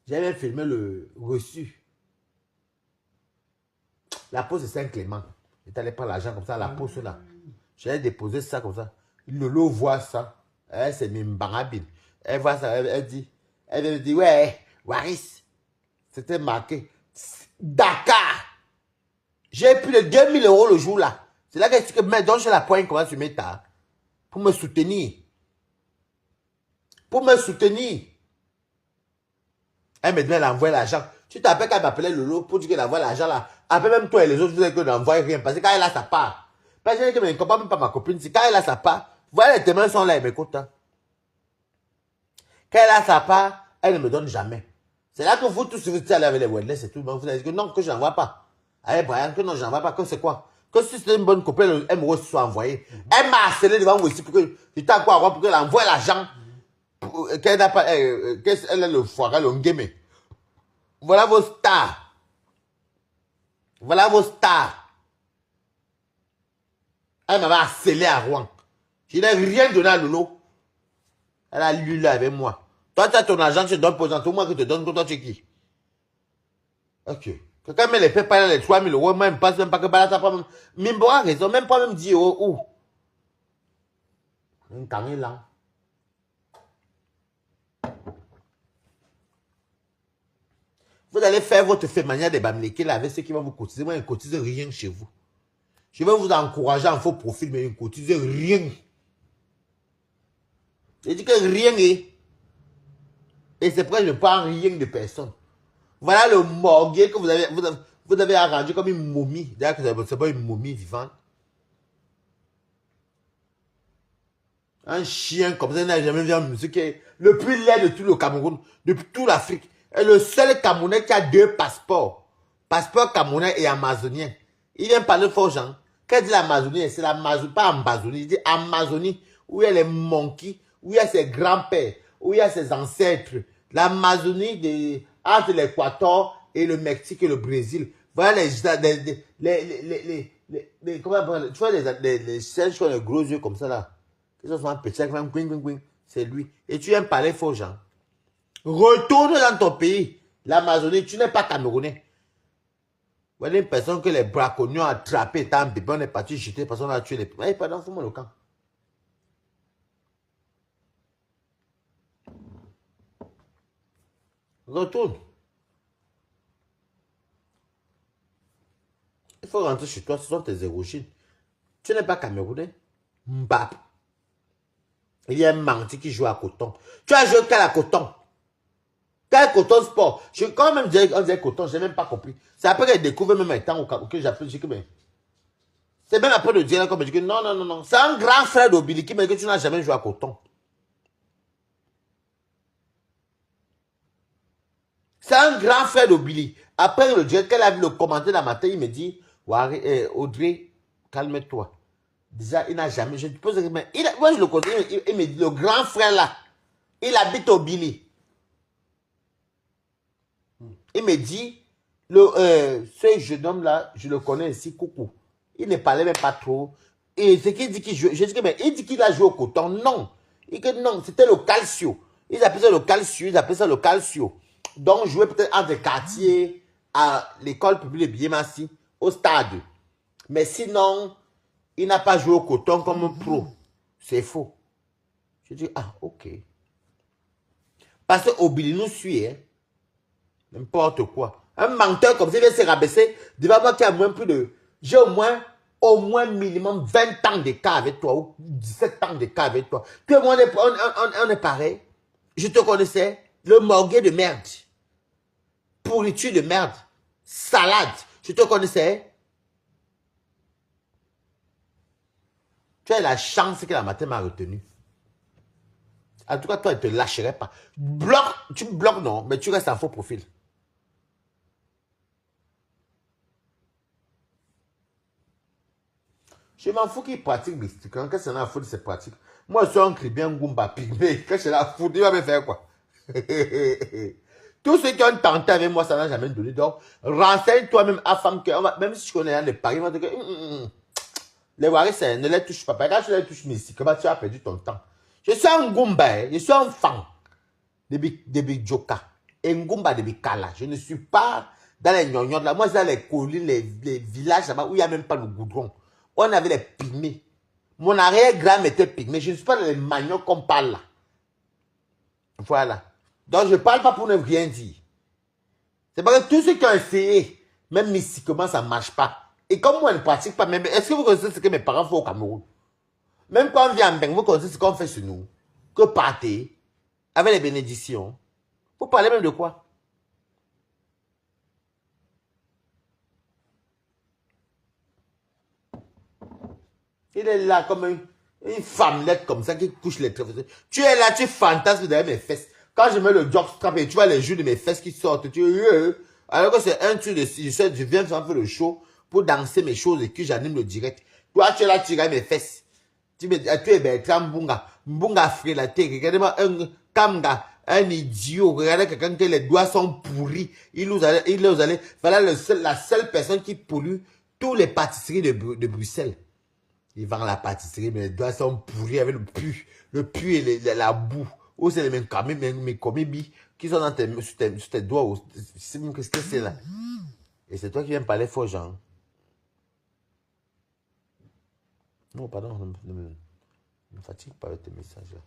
J'avais filmé le reçu. La poste c'est Saint-Clément. J'étais allé prendre l'argent comme ça à la poste là. J'allais déposer ça comme ça. Lolo voit ça. Elle c'est Mimbarabine. Elle voit ça, elle me dit, ouais, Waris. C'était marqué. Dakar. J'ai plus de 2000 € le jour là. C'est là que je me donne chez la pointe comment tu mets ta. Pour me soutenir. Pour me soutenir. Elle me dit, elle envoie l'argent. Tu t'appelles qu'elle m'appelait Lolo pour dire qu'elle envoie l'argent là. Après même toi et les autres, vous savez que n'envoie rien. Parce que quand elle a sa part. Parce que je ne comprends même pas ma copine. Quand elle a sa part, voilà les témoins sont là, elle m'écoute. Hein. Quand elle a sa part, elle ne me donne jamais. C'est là que vous tous, vous êtes allés avec les wordless et tout. Vous avez dit que non, que je n'envoie pas. Allez, Brian, que non, je n'envoie pas. Que c'est quoi? Que si c'était une bonne copine, elle me soit envoyée. Elle m'a harcelé devant moi ici pour que je t'ai quoi pour qu'elle envoie l'argent. Qu'elle n'a pas, qu'elle a le foie, le ngeme. Voilà vos stars. Voilà vos stars. Elle m'avait harcelé à Rouen. Je n'ai rien donné à Lolo. Elle a lu là avec moi. Toi, tu as ton argent, tu te donnes pour toi, moi que tu te donne, toi, tu es qui? Ok. Quelqu'un me les fait pas les 3000 €, même pas, même pas que Balata pas même. Mimbora raison, même pas même 10 € où? Un carré là. Vous allez faire votre fait manière de Bamileke là avec ceux qui vont vous cotiser. Moi, ils ne cotisent rien chez vous. Je vais vous encourager en faux profil, mais ils ne cotisent rien. Je dis que rien est. Et c'est pourquoi je ne parle rien de personne. Voilà le morguet que vous avez arrangé comme une momie. D'ailleurs, ce n'est pas une momie vivante. Un chien comme ça, il n'a jamais vu un monsieur qui est le plus laid de tout le Cameroun, de toute l'Afrique. Et le seul Camerounais qui a 2 passeports. Passeport camerounais et amazonien. Il vient parler faux gens. Quand il dit l'Amazonie, c'est l'Amazonie, pas Amazonie. Il dit Amazonie, où il y a les monkeys, où il y a ses grands-pères, où il y a ses ancêtres. L'Amazonie entre l'Équateur et le Mexique et le Brésil. Voilà comment tu vois les singes qui ont les gros yeux comme ça là. Ils sont un petit, c'est lui. Et tu viens parler faux gens. Retourne dans ton pays. L'Amazonie, tu n'es pas camerounais. Voilà une personne que les braconniers ont attrapé, étant un bébé, on est parti jeter parce qu'on a tué les bébés. Eh, pardon, fais-moi le camp. Retourne. Il faut rentrer chez toi, ce sont tes origines. Tu n'es pas camerounais. Mbap. Il y a un menti qui joue à Coton. Tu as joué quel à Coton? Quel Coton Sport? Je quand même on disait Coton, je n'ai même pas compris. C'est après qu'elle découvre même un temps que j'appelle, je dis que mais. C'est même après de dire comme je dis que non, non, non, non. C'est un grand frère d'Obili qui m'a dit que tu n'as jamais joué à Coton. C'est un grand frère d'Obili. Après le direct, qu'elle a vu le commentaire dans ma tête, il me dit, Audrey, calme-toi. Déjà, il n'a jamais, je te pose la question, moi je le connais, il me dit, le grand frère là, il habite au Billy. Il me dit, ce jeune homme là, je le connais ici, coucou. Il ne parlait même pas trop. Et ce qu'il dit qu'il joue, je dis que, mais il dit qu'il a joué au Coton. Non. Il dit que non, c'était le calcio. Ils appellent ça le calcio, ils appellent ça le calcio. Donc, jouer peut-être entre quartiers, à l'école publique de Biémassi, au stade. Mais sinon, il n'a pas joué au Coton comme un pro. C'est faux. Je dis, ah, ok. Parce qu'Obili nous suit, hein. N'importe quoi. Un menteur comme ça, il vient se rabaisser devant moi qui a moins plus de... J'ai au moins minimum 20 ans d'écart avec toi, ou 17 ans d'écart avec toi. Puis moi, on est pareil. Je te connaissais, le morguet de merde. Pourriture de merde. Salade. Je te connaissais. Tu as la chance que la matin m'a retenu. En tout cas, toi, elle ne te lâcherait pas. Tu me bloques, non, mais tu restes en faux profil. Je m'en fous qu'il pratique mystique. Quand c'est dans la foule, c'est pratique. Moi, je suis un bien Goumba pygmée. Quand c'est la foule, il va me faire quoi? Tous ceux qui ont tenté avec moi, ça n'a jamais donné. Donc, renseigne-toi-même à femme que, même si je connais les paris, on va te dire que les waris, ne les touche pas. Quand tu les touches mystiquement, tu as perdu ton temps. Je suis un Goumba, je suis un fan de Joka. Et un Goumba de Kala. Je ne suis pas dans les gnognons là. Moi, c'est dans les collines, les villages là-bas où il n'y a même pas le goudron. On avait les pygmées. Mon arrière-grand était pygmée. Je ne suis pas dans les manions qu'on parle là. Voilà. Donc, je ne parle pas pour ne rien dire. C'est parce que tous ceux qui ont essayé, même mystiquement, ça ne marche pas. Et comme moi, je ne pratique pas, même, est-ce que vous connaissez ce que mes parents font au Cameroun? Même quand on vient en Beng, vous connaissez ce qu'on fait sur nous? Que partez, avec les bénédictions. Vous parlez même de quoi? Il est là comme une femmelette comme ça qui couche les traits. Tu es là, tu fantasmes derrière mes fesses. Quand je mets le jockstrap et tu vois les joues de mes fesses qui sortent, alors que c'est un truc de... Je viens faire le show pour danser mes choses et que j'anime le direct. Toi, tu es là, tu regardes mes fesses. Tu es Bertrand Mbunga. Mbunga frélaté. Regardez-moi Kamga, un idiot. Regardez quelqu'un que les doigts sont pourris. Il nous allait. Voilà la seule personne qui pollue tous les pâtisseries de Bruxelles. Il vend la pâtisserie, mais les doigts sont pourris avec le pu et la boue. Ou c'est mes commis qui sont sur tes doigts. Qu'est-ce que c'est là? Et c'est toi qui viens me parler faux, Jean. Non, pardon, ne me fatigue pas avec tes messages là.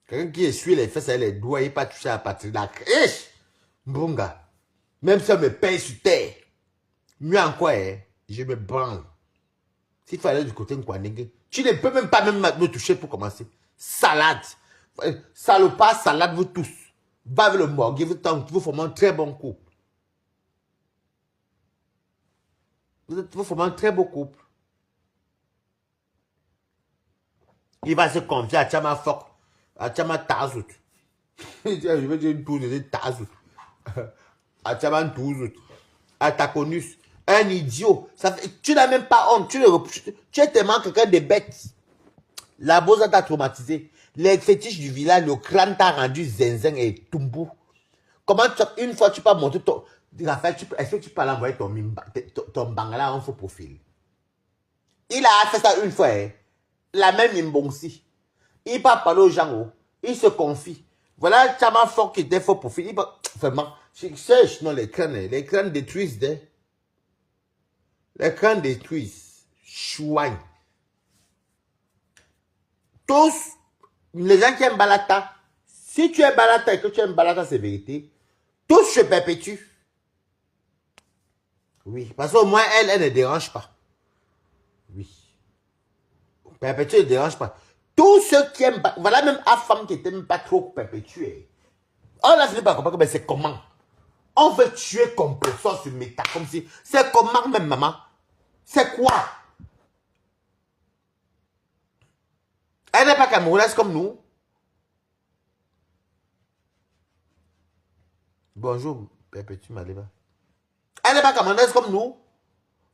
Quelqu'un qui essuie les fesses avec les doigts, il n'est pas touché à la pâtisserie. La crèche! Mbunga. Même si on me paye sur terre. Mieux en quoi, hein? Je me branle. S'il fallait du côté Nkwanenge, tu ne peux même pas me toucher pour commencer. Salade. Salopard, salade, vous tous. Va avec le morgue, vous formez un très bon couple. Vous formez un très beau couple. Il va se confier à Chama Fok, à Chama Tazout. Je vais dire une tour de Tazout. À Chama Touzout. À Takonus. Un idiot. Tu n'as même pas honte. Tu es tellement quelqu'un de bête. La bosa t'a traumatisé. Les fétiches du village, le crâne t'a rendu zinzin et tumbou. Comment une fois tu peux monter ton... Est-ce que tu peux l'envoyer ton bangala en faux profil? Il a fait ça une fois. Hein. La même imbonsi. Il va parler aux gens. Il se confie. Voilà Chama Fort qui était faux profil. Vraiment. Je cherche non, les crânes détruisent. Les crânes détruisent. Chouagne. Tous, les gens qui aiment Balata, si tu es Balata et que tu aimes Balata, c'est vérité, tous se perpétuent. Oui, parce qu'au moins, elle ne dérange pas. Oui. Perpétuer ne dérange pas. Tous ceux qui aiment... Voilà même à femme qui n'était même pas trop perpétuée. On a fini par comprendre que c'est comment. On veut tuer compresseur sur méta, comme si... C'est comment même, maman? C'est quoi? Elle n'est pas camerounaise comme nous. Bonjour, Perpétue Maleba. Elle n'est pas camerounaise comme nous.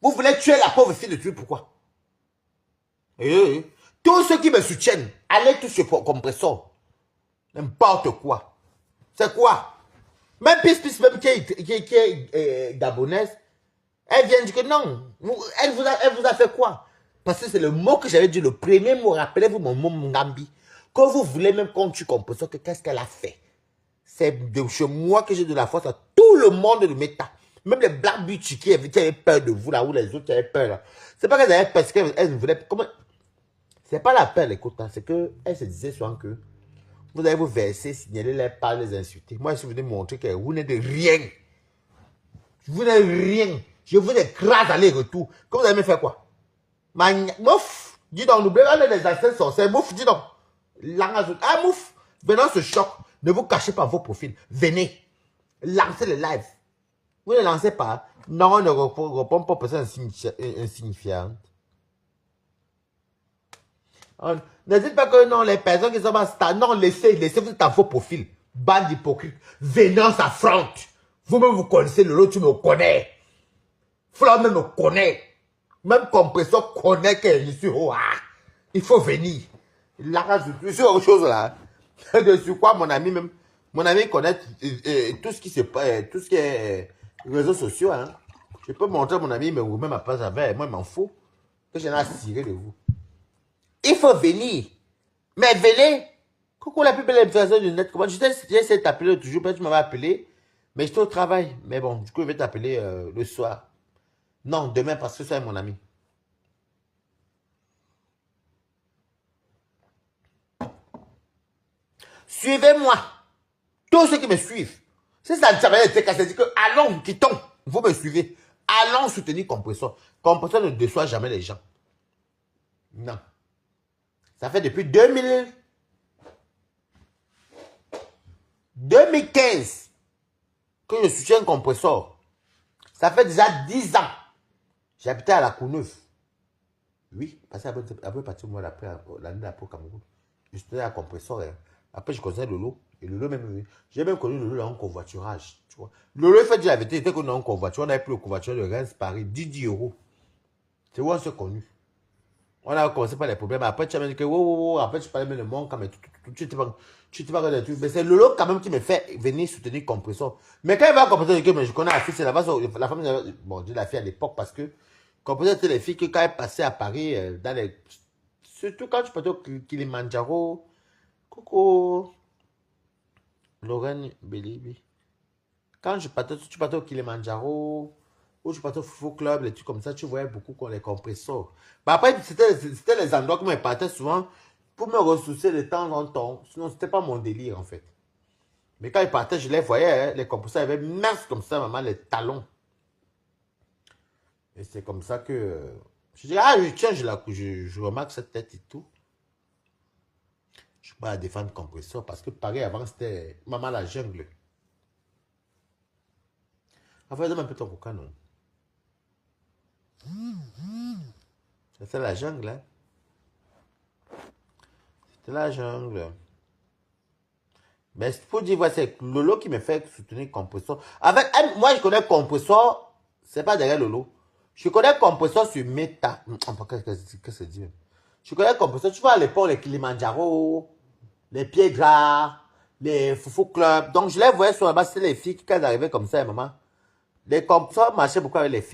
Vous voulez tuer la pauvre fille de Dieu, pourquoi? Tous ceux qui me soutiennent, allez tous sur compresseur. N'importe quoi. C'est quoi? Même Pis, même qui est gabonaise, elle vient dire que non. Elle vous a fait quoi? Parce que c'est le mot que j'avais dit, le premier mot, rappelez-vous mon mot Ngambi. Quand vous voulez même qu'on tue compresseur, qu'est-ce qu'elle a fait? C'est de chez moi que j'ai de la force à tout le monde de méta. Même les Black Beauty qui avaient peur de vous là, ou les autres qui avaient peur là. C'est pas qu'elles avaient peur, parce qu'elles ne voulaient... Comment... C'est pas la peur, écoute, hein, c'est qu'elles se disaient souvent que Vous allez vous verser, signaler les pas, les insulter. Moi, je suis venu montrer que vous n'êtes rien. Vous n'êtes rien. Je vous écrase aller-retour. Que vous allez me faire quoi? Mouf! Dis donc, n'oubliez pas les anciens sorciers. Mouf, dis donc. Ah, mouf! Venant ce choc. Ne vous cachez pas vos profils. Venez. Lancez le live. Vous ne lancez pas. Non, on ne répond pas aux personnes insignifiantes. Ne dites pas que non, les personnes qui sont pas stars. Non, laissez, vous êtes dans vos profils. Bande d'hypocrites. Venance affronte. Vous-même, vous connaissez le lot, tu me connais. Flamme me connaît. Même compresseur connaît que je suis oh, ah, il faut venir. Là, je suis autre chose là. De sur quoi mon ami même. Mon ami connaît tout ce qui se passe, tout ce qui est réseaux sociaux. Hein. Je peux montrer à mon ami, mais vous-même à pas avec. Moi, je m'en fous. Que j'en ai à cirer de vous. Il faut venir. Mais venez. Coucou la plus belle influenceuse du net. Comment j'essaie de t'appeler toujours, peut-être tu m'avais appelé. Mais j'étais au travail. Mais bon, du coup, je vais t'appeler le soir. Non, demain, parce que c'est mon ami. Suivez-moi. Tous ceux qui me suivent. Si ça ne savait été cassé, dit que allons, quittons. Vous me suivez. Allons soutenir Compressor. Compressor ne déçoit jamais les gens. Non. Ça fait depuis 2015 que je soutiens Compressor. Ça fait déjà 10 ans. J'habitais à la Courneuve. Oui, parce qu'après partir moi l'année d'après au Cameroun. Je suis à Compressor. Hein. Après, je connaissais Lolo. Et Lolo même, j'ai même connu Lolo en convoiturage. Tu vois. Lolo, il fait dire la vérité, il était connu en convoiturage. On avait pris le convoiturage de Reims, Paris, 10 euros. C'est où on s'est connu. On a commencé par les problèmes. Après, tu as dit que, oh, après, tu parlais même de mon mais tu n'étais pas des trucs. Mais c'est Lolo quand même qui me fait venir soutenir Compressor. Mais quand il va à Compressor, mais je connais la fille, c'est là-bas, la femme, bon, je dis la fille à l'époque parce que Compressor, c'était les filles que quand elle passait à Paris, dans les, surtout quand tu partais au Kilimanjaro, coucou, Lorraine Bélibi. Quand tu partais au Kilimanjaro, ou tu partais au Fou Club, les trucs comme ça, tu voyais beaucoup qu'on les Compressors. Bah après, c'était les endroits que je partais souvent pour me ressourcer de temps en temps. Sinon, c'était pas mon délire, en fait. Mais quand ils partaient, je les voyais, hein, les Compressors avaient mince comme ça, maman, les talons. Et c'est comme ça que... je dis, ah, tiens, je remarque cette tête et tout. Je ne peux pas défendre Compressor parce que pareil, avant, c'était maman la jungle. Enfin, donne un peu ton coca, non? C'était la jungle, hein? C'était la jungle. Mais pour dire, c'est Lolo qui me fait soutenir Compressor. Avec elle, moi, je connais Compressor, c'est pas derrière Lolo. Je connais Compressor sur Meta. Qu'est-ce que c'est dit? Je connais Compressor, tu vois à l'époque, les Kilimanjaro, les Piedras, les Foufou Club. Donc, je les voyais sur la base, c'était les filles qui, quand elles arrivaient comme ça, maman. Les Compressors marchaient beaucoup avec les filles.